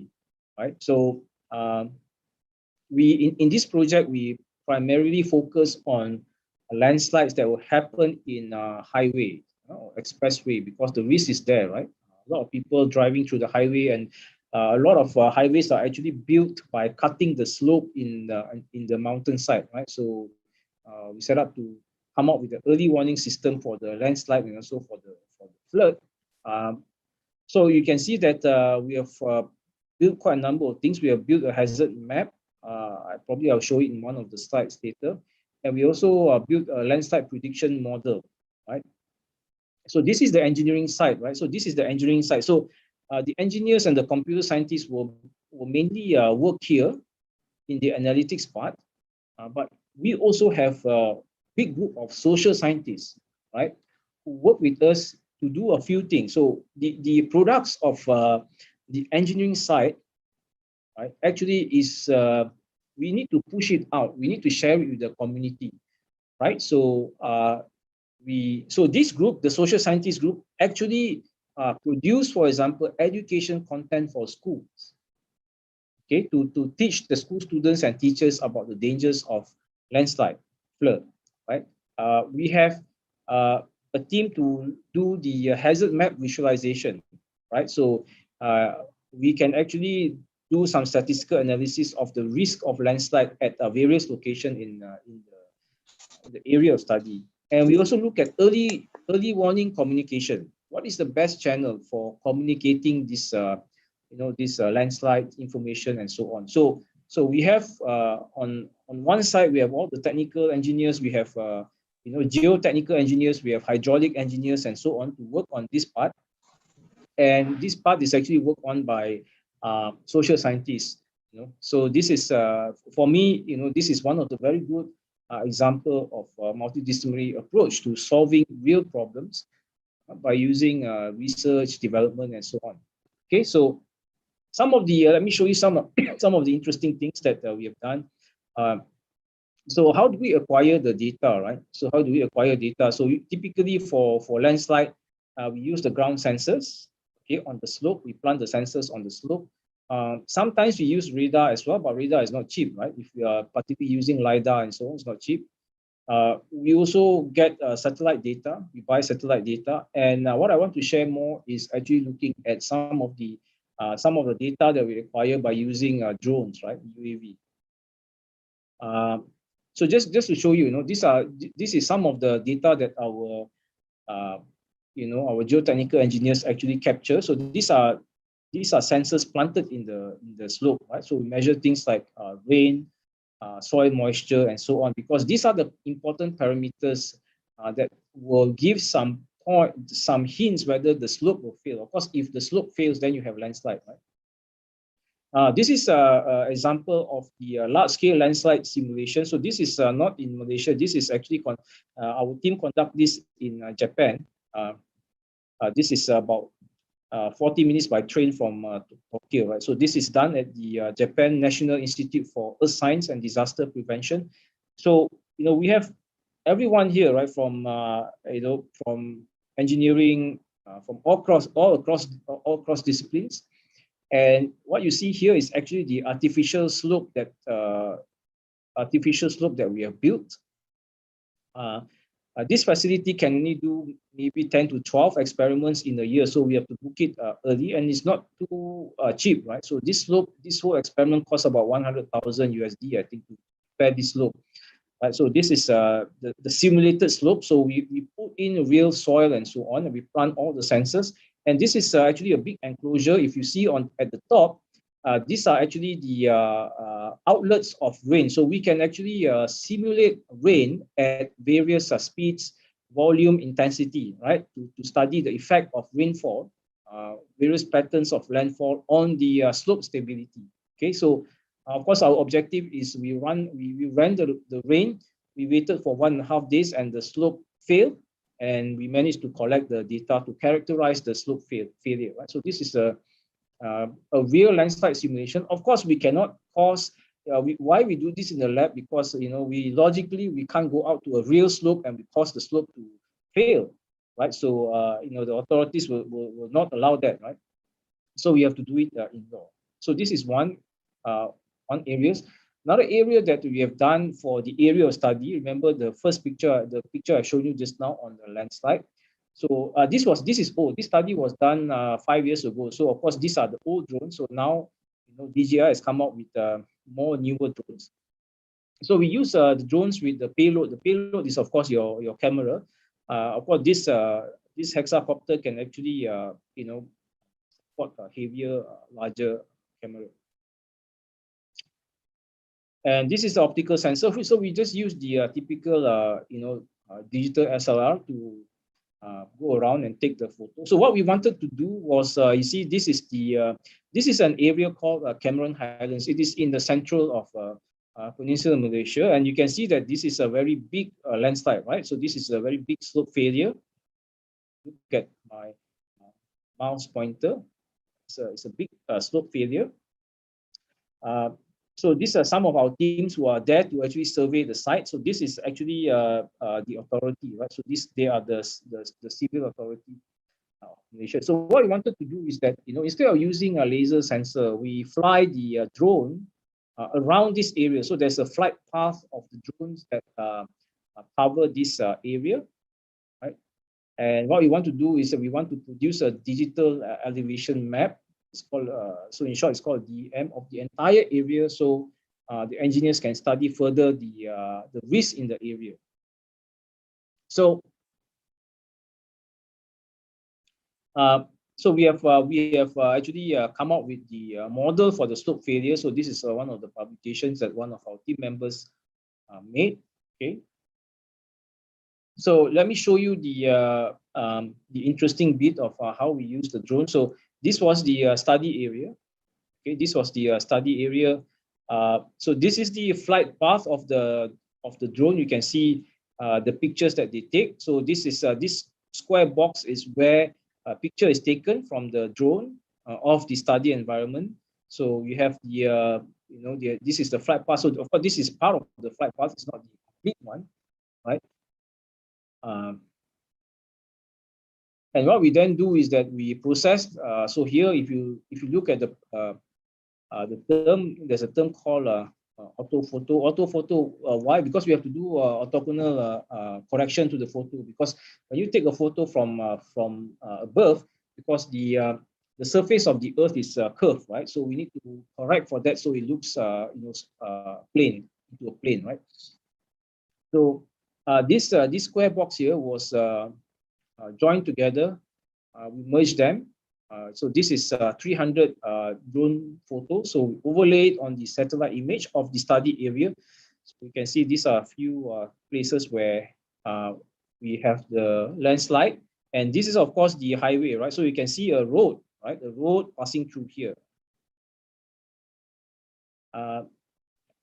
right? So in this project we primarily focus on landslides that will happen in highway or expressway, because the risk is there, right? A lot of people driving through the highway, and a lot of highways are actually built by cutting the slope in the mountainside, right? So we set up to come up with an early warning system for the landslide and also for the flood. So you can see that we have built quite a number of things. We have built a hazard map. I'll show it in one of the slides later. And we also built a landslide prediction model, right? So this is the engineering side, right? So this is the engineering side. So the engineers and the computer scientists will mainly work here in the analytics part, but we also have a big group of social scientists, right, who work with us to do a few things. So the products of the engineering side, right, actually is we need to push it out. We need to share it with the community, right? So this group, the social scientist group, actually produce, for example, education content for schools. Okay, to teach the school students and teachers about the dangers of landslide, flood, right? We have a team to do the hazard map visualization, right? So we can actually do some statistical analysis of the risk of landslide at various locations in the area of study. And we also look at early warning communication. What is the best channel for communicating this this landslide information and so on? So we have on one side we have all the technical engineers, we have geotechnical engineers, we have hydraulic engineers and so on to work on this part. And this part is actually worked on by social scientists. So this is for me, this is one of the very good example of a multidisciplinary approach to solving real problems by using research, development, and so on. Okay, so some of the let me show you some of the interesting things that we have done. So how do we acquire the data, right? So how do we acquire data? So typically for landslide, we use the ground sensors. Okay, on the slope, we plant the sensors on the slope. Sometimes we use radar as well, but radar is not cheap, right? If we are particularly using LiDAR and so on, it's not cheap. We also get satellite data. We buy satellite data, and what I want to share more is actually looking at some of the data that we acquire by using drones, right? UAV. So just to show you, this is some of the data that our our geotechnical engineers actually capture. So these are sensors planted in the slope, right? So we measure things like rain, soil moisture, and so on, because these are the important parameters that will give some hints whether the slope will fail. Of course, if the slope fails, then you have landslide, right? This is an example of the large-scale landslide simulation. So this is not in Malaysia. This is actually our team conduct this in Japan. This is about 40 minutes by train from Tokyo, right? So this is done at the Japan National Institute for Earth Science and Disaster Prevention. So we have everyone here, right? From from engineering, from all across disciplines. And what you see here is actually the artificial slope that we have built. This facility can only do maybe 10 to 12 experiments in a year, so we have to book it early, and it's not too cheap, right? So this whole experiment costs about 100,000 USD, I think, to prepare this slope. Right, so this is the simulated slope. So we put in real soil and so on, and we plant all the sensors. And this is actually a big enclosure. If you see at the top, these are actually the outlets of rain. So we can actually simulate rain at various speeds, volume, intensity, right? To study the effect of rainfall, various patterns of landfall on the slope stability. Okay, so of course our objective is we ran the rain. We waited for 1.5 days, and the slope failed. and we managed to collect the data to characterize the slope failure. Right? So this is a real landslide simulation. Of course, we cannot cause. Why we do this in the lab? Because we logically we can't go out to a real slope and we cause the slope to fail, right? So the authorities will not allow that, right? So we have to do it indoor. So this is one areas. Another area that we have done for the area of study. Remember the first picture, the picture I showed you just now on the landslide. So this is old. This study was done 5 years ago. So of course these are the old drones. So now DJI has come out with more newer drones. So we use the drones with the payload. The payload is of course your camera. Of course this hexacopter can actually support a heavier, larger camera. And this is the optical sensor. So we just use the typical digital SLR to go around and take the photo. So what we wanted to do was, you see, this is an area called Cameron Highlands. It is in the central of Peninsular Malaysia, and you can see that this is a very big landslide, right? So this is a very big slope failure. Look at my mouse pointer. It's a big slope failure. So these are some of our teams who are there to actually survey the site. So this is actually the authority, right? So they are the civil authority of Malaysia. So what we wanted to do is that instead of using a laser sensor, we fly the drone around this area. So there's a flight path of the drones that cover this area, right? And what we want to do is that we want to produce a digital elevation map. It's called, so in short, it's called DEM of the entire area. So the engineers can study further the risk in the area. So we have actually come up with the model for the slope failure. So this is one of the publications that one of our team members made. Okay. So let me show you the interesting bit of how we use the drone. So this was the study area. Okay, this was the study area. So this is the flight path of the drone. You can see the pictures that they take. So this is this square box is where a picture is taken from the drone of the study environment. So you have the this is the flight path. So of course this is part of the flight path. It's not the big one, right? And what we then do is that we process. So here, if you look at the term, there's a term called autophoto. Autophoto. Why? Because we have to do orthogonal correction to the photo. Because when you take a photo from above, because the surface of the Earth is curved, right? So we need to correct for that, so it looks plane, into a plane, right? So this square box here was joined together. We merged them. So this is 300 drone photos. So we overlaid on the satellite image of the study area. So you can see these are a few places where we have the landslide. And this is, of course, the highway, right? So you can see a road, right? A road passing through here.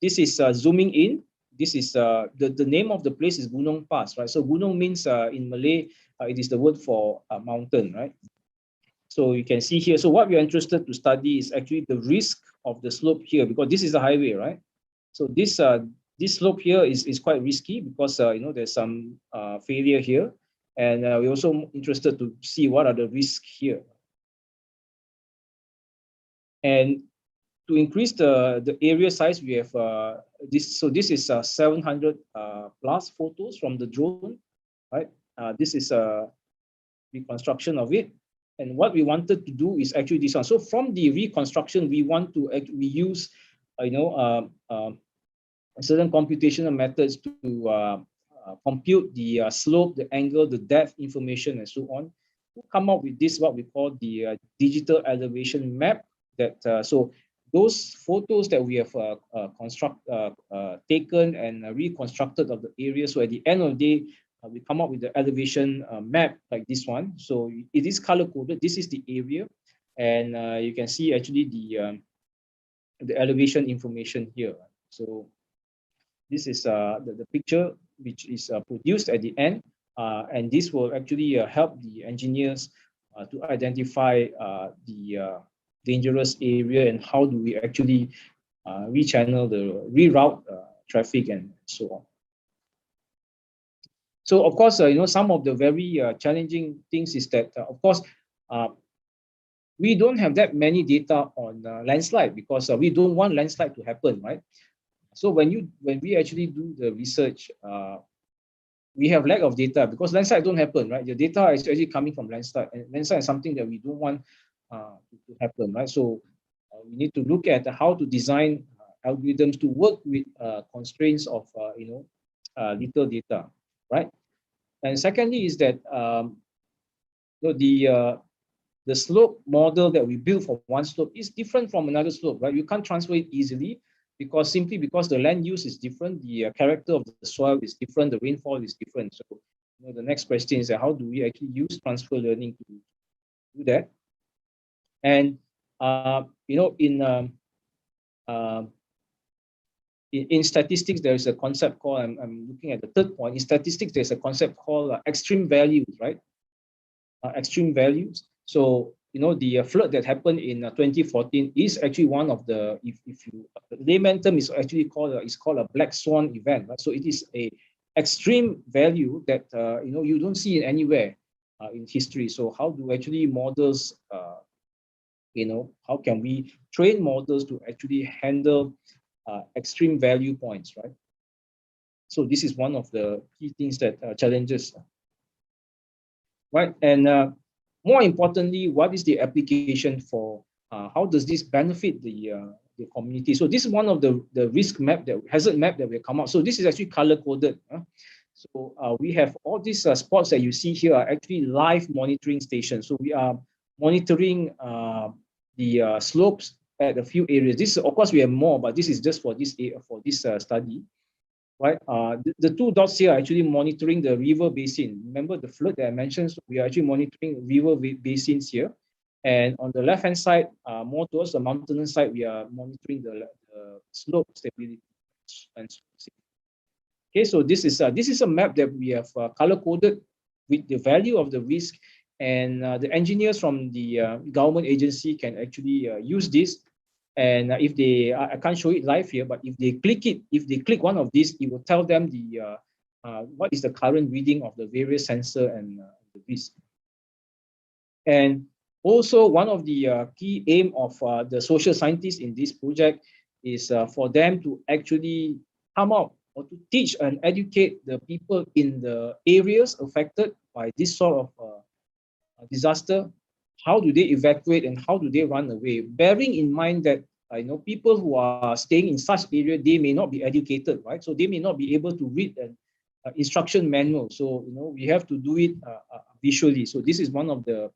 This is zooming in. This is the name of the place is Gunung Pas, right? So Gunung means in Malay, it is the word for mountain, right? So you can see here. So what we are interested to study is actually the risk of the slope here, because this is the highway, right? So this slope here is quite risky because there's some failure here, and we're also interested to see what are the risks here. And to increase the area size, we have this. So this is 700 plus photos from the drone, right? This is a reconstruction of it. And what we wanted to do is actually this one. So from the reconstruction, we want to use, certain computational methods to compute the slope, the angle, the depth information, and so on, to come up with this what we call the digital elevation map. That so those photos that we have taken and reconstructed of the area. So at the end of the day, we come up with the elevation map like this one. So it is color coded. This is the area, and you can see actually the elevation information here. So this is the picture which is produced at the end. And this will actually help the engineers to identify the dangerous area and how do we actually rechannel the reroute traffic and so on. So of course, some of the very challenging things is that, of course, we don't have that many data on landslide because we don't want landslide to happen, right? So when we actually do the research, we have lack of data because landslide don't happen, right? The data is actually coming from landslide, and landslide is something that we don't want to happen, right? So we need to look at how to design algorithms to work with constraints of little data, right? And secondly is that the slope model that we build for one slope is different from another slope, right? You can't transfer it easily because the land use is different, the character of the soil is different, the rainfall is different. So the next question is how do we actually use transfer learning to do that? And in statistics, there is a concept called, I'm looking at the third point, in statistics, there's a concept called extreme values, right? Extreme values. So, the flood that happened in 2014 is actually one of the, if you, layman term is actually called, a black swan event, right? So it is a extreme value that, you don't see it anywhere in history. So how do actually models, how can we train models to actually handle extreme value points, right? So this is one of the key things that challenges, right? And more importantly, what is the application for, how does this benefit the community? So this is one of the risk map, hazard map that will come out. So this is actually color coded. So we have all these spots that you see here are actually live monitoring stations. So we are monitoring the slopes at a few areas. This, of course, we have more, but this is just for this study, right? The two dots here are actually monitoring the river basin. Remember the flood that I mentioned? So we are actually monitoring river basins here. And on the left-hand side, more towards the mountainous side, we are monitoring the slope stability. Okay, so this is a map that we have color-coded with the value of the risk, and the engineers from the government agency can actually use this. And if they, I can't show it live here, but if they click one of these, it will tell them the what is the current reading of the various sensor and the risk. And also, one of the key aim of the social scientists in this project is for them to actually come out or to teach and educate the people in the areas affected by this sort of disaster. How do they evacuate and how do they run away? Bearing in mind that people who are staying in such area, they may not be educated, right? So they may not be able to read an instruction manual. So we have to do it visually. So this is one of the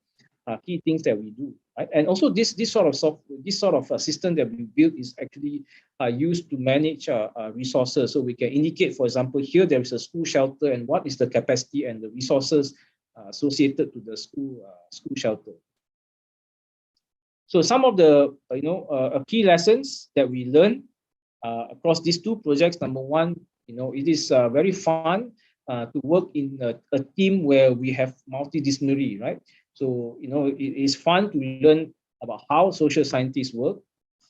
key things that we do, right? And also this sort of system that we built is actually used to manage resources. So we can indicate, for example, here there is a school shelter and what is the capacity and the resources associated to the school shelter. So some of the key lessons that we learned across these two projects. Number one, it is very fun to work in a team where we have multidisciplinary, right? So it is fun to learn about how social scientists work,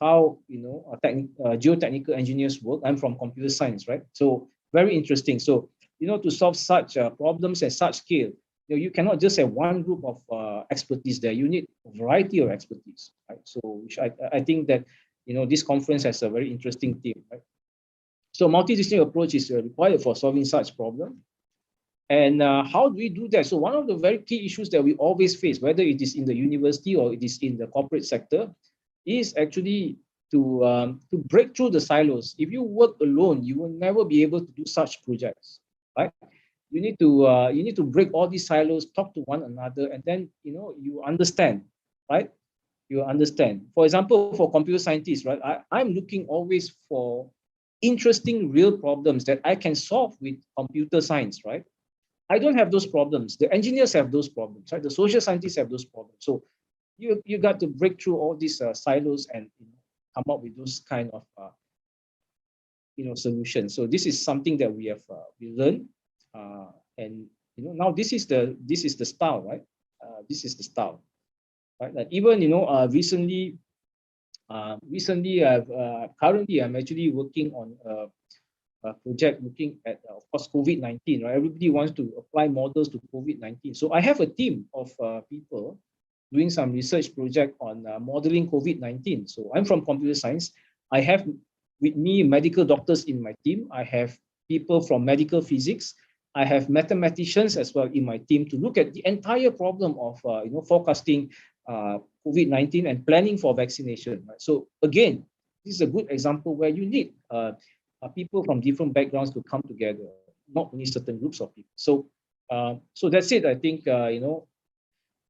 how geotechnical engineers work. I'm from computer science, right? So very interesting. So to solve such problems at such scale, you cannot just have one group of expertise there. You need a variety of expertise, right? So which I think that this conference has a very interesting theme, right? So multidisciplinary approach is required for solving such problem. And how do we do that? So one of the very key issues that we always face, whether it is in the university or it is in the corporate sector, is actually to break through the silos. If you work alone, you will never be able to do such projects, right? You need to break all these silos, talk to one another, and then you understand, right? You understand. For example, for computer scientists, right? I'm looking always for interesting real problems that I can solve with computer science, right? I don't have those problems. The engineers have those problems, right? The social scientists have those problems. So you got to break through all these silos and come up with those kind of solutions. So this is something that we have we learned, and now this is the style, right? This is the style, right? Like even recently, currently I'm actually working on a project looking at, of course, COVID-19, right? Everybody wants to apply models to COVID-19. So I have a team of people doing some research project on modeling COVID-19. So I'm from computer science. I have with me medical doctors in my team. I have people from medical physics. I have mathematicians as well in my team to look at the entire problem of forecasting COVID-19 and planning for vaccination. Right? So again, this is a good example where you need people from different backgrounds to come together, not only certain groups of people. So, so that's it. I think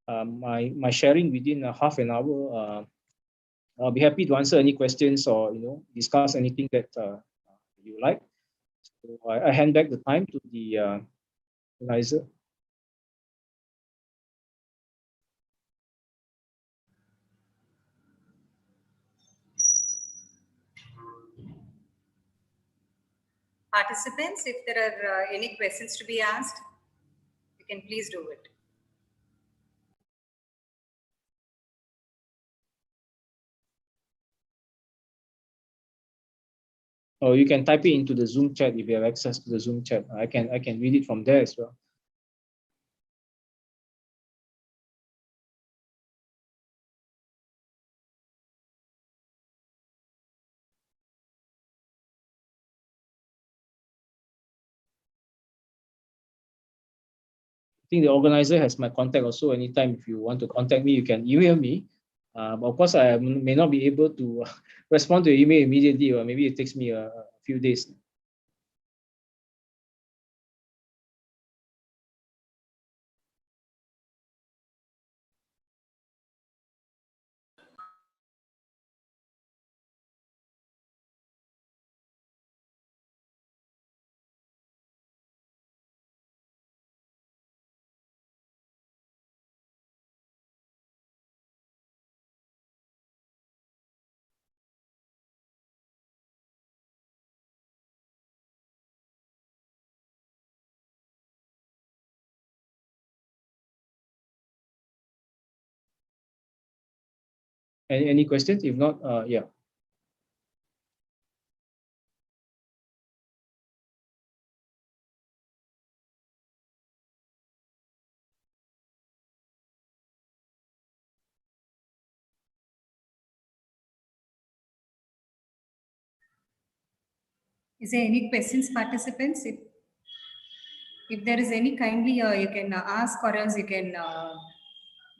my sharing within a half an hour. I'll be happy to answer any questions or discuss anything that you like. So I hand back the time to the organizer. Participants, if there are any questions to be asked, you can please do it. Or you can type it into the Zoom chat if you have access to the Zoom chat. I can read it from there as well. I think the organizer has my contact also. Anytime if you want to contact me, you can email me. But of course, I may not be able to respond to your email immediately, or maybe it takes me a few days. Any questions? If not, yeah. Is there any questions, participants? If there is any, kindly you can ask, or else you can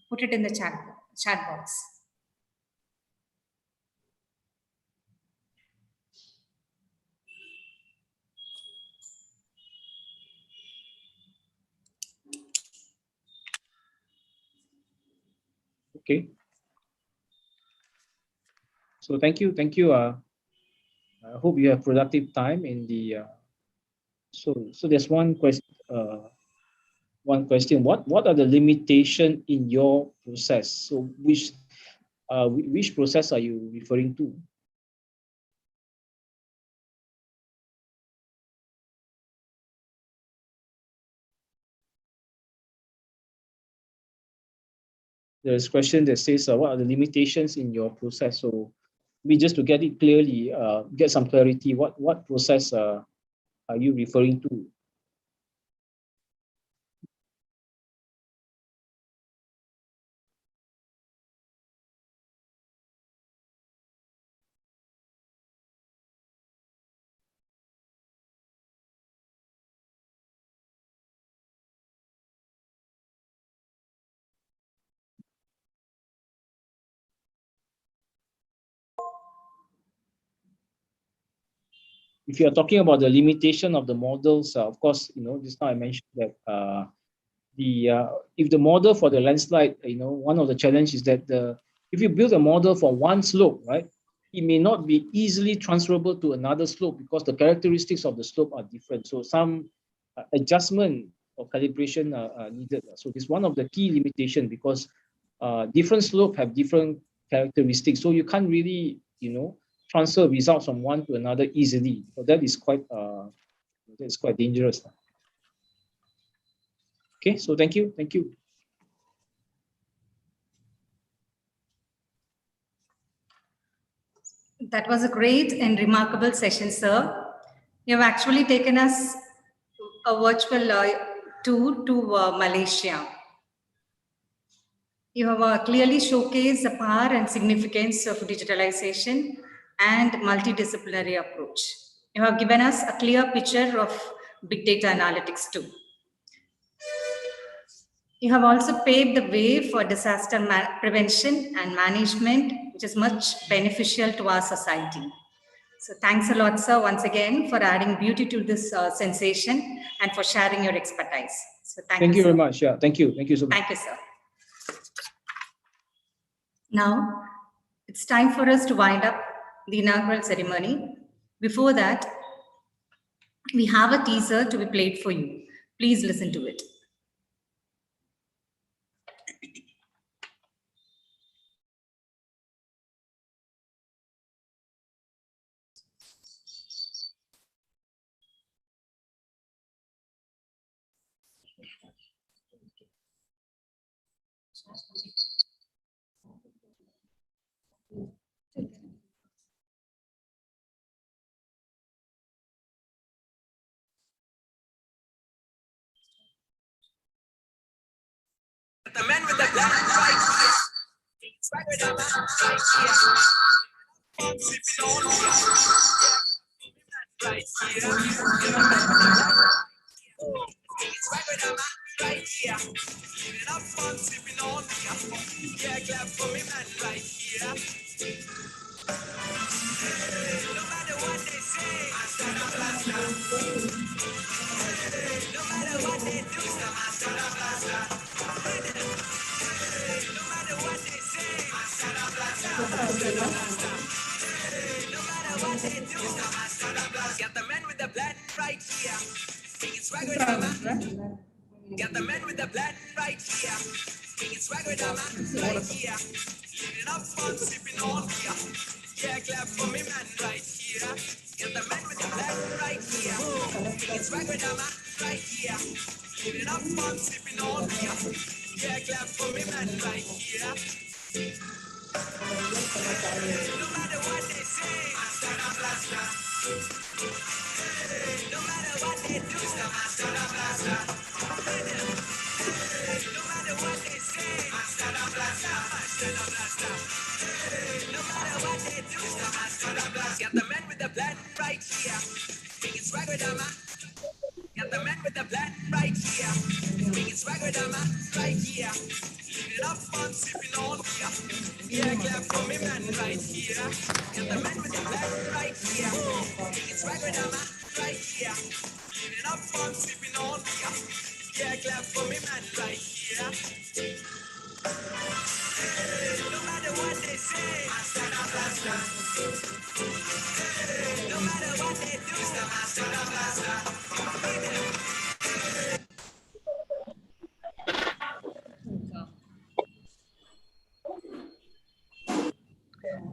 put it in the chat box. Okay. So thank you. I hope you have productive time in the. So there's one question. What are the limitations in your process? So which process are you referring to? There's a question that says, what are the limitations in your process? So we just to get it clearly, get some clarity, what process are you referring to? If you are talking about the limitation of the models, of course, just now I mentioned that if the model for the landslide, one of the challenges is that if you build a model for one slope, right, it may not be easily transferable to another slope because the characteristics of the slope are different. So some adjustment or calibration are needed. So this is one of the key limitations because different slope have different characteristics. So you can't really, transfer results from one to another easily. So that is quite dangerous. Okay, so thank you. Thank you. That was a great and remarkable session, sir. You have actually taken us a virtual tour to Malaysia. You have clearly showcased the power and significance of digitalization and multidisciplinary approach. You have given us a clear picture of big data analytics too. You have also paved the way for disaster prevention and management, which is much beneficial to our society. So thanks a lot, sir, once again for adding beauty to this sensation and for sharing your expertise. So thank you very much. Yeah, thank you. Thank you so much. Thank you, sir. Now, it's time for us to wind up the inaugural ceremony. Before that, we have a teaser to be played for you. Please listen to it. The man with the black right here. Right with the man right here. Sipping on me. Right here. It's right with the man right here. Living up fun, sipping on me. Yeah, clap for me, man, right here. No matter what they say, I stand up last time. No matter what they do, I stand up last time. No matter what they say, I stand up last time. No matter what they do, I stand up last. Got the man with the black right here. Singing swag with the man. Got the man with the black right here. Singing swag with the man right here. Living up fun, sipping on beer. Yeah, clap for me, man, right here. Got the man with the black right here. Singing swag with the man right here. Living up fun, sipping on beer. Yeah, clap for me, man, right here. No matter what they say, I stand up last time. No matter what they do, I stand up last time. No matter what they say, I stand up last time. I stand up last time. No matter what they do, I stand up last. Got the man with the black right here. Bringing swag with the man. Got the man with the black right here. Bringing swag with the man right here. Living up fun, sipping on beer. Yeah, clap for me, man, right here. Got the man with the black right here. Bringing swag with the man right here. Living up fun, sipping on beer. Yeah, clap for me, man, right here. No matter what they say, I stand up last time. No matter what they do, I stand up last time.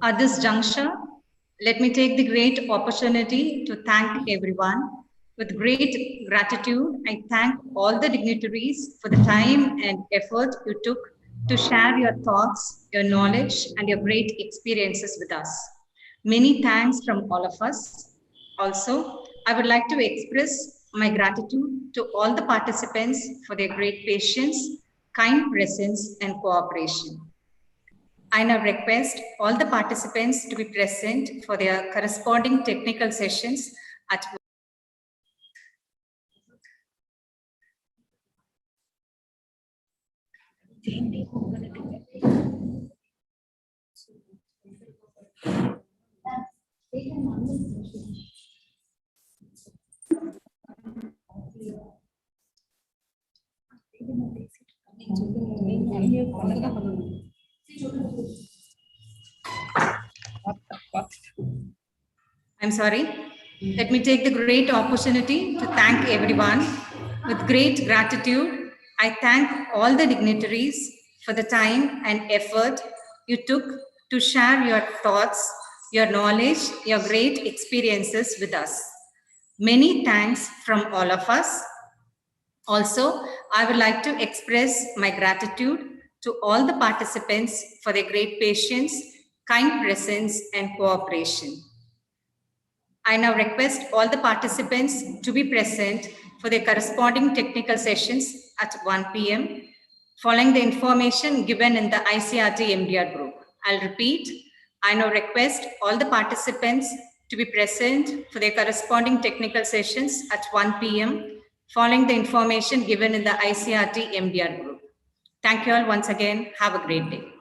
At this juncture, let me take the great opportunity to thank everyone. With great gratitude, I thank all the dignitaries for the time and effort you took to share your thoughts, your knowledge, and your great experiences with us. Many thanks from all of us. Also, I would like to express my gratitude to all the participants for their great patience, kind presence, and cooperation. I now request all the participants to be present for their corresponding technical sessions at I'm sorry. Let me take the great opportunity to thank everyone. With great gratitude, I thank all the dignitaries for the time and effort you took to share your thoughts, your knowledge, your great experiences with us. Many thanks from all of us. Also, I would like to express my gratitude to all the participants for their great patience, kind presence, and cooperation. I now request all the participants to be present for their corresponding technical sessions at 1 p.m. following the information given in the Icrtmdr group. I'll repeat. I now request all the participants to be present for their corresponding technical sessions at 1 p.m. following the information given in the Icrtmdr group. Thank you all once again. Have a great day.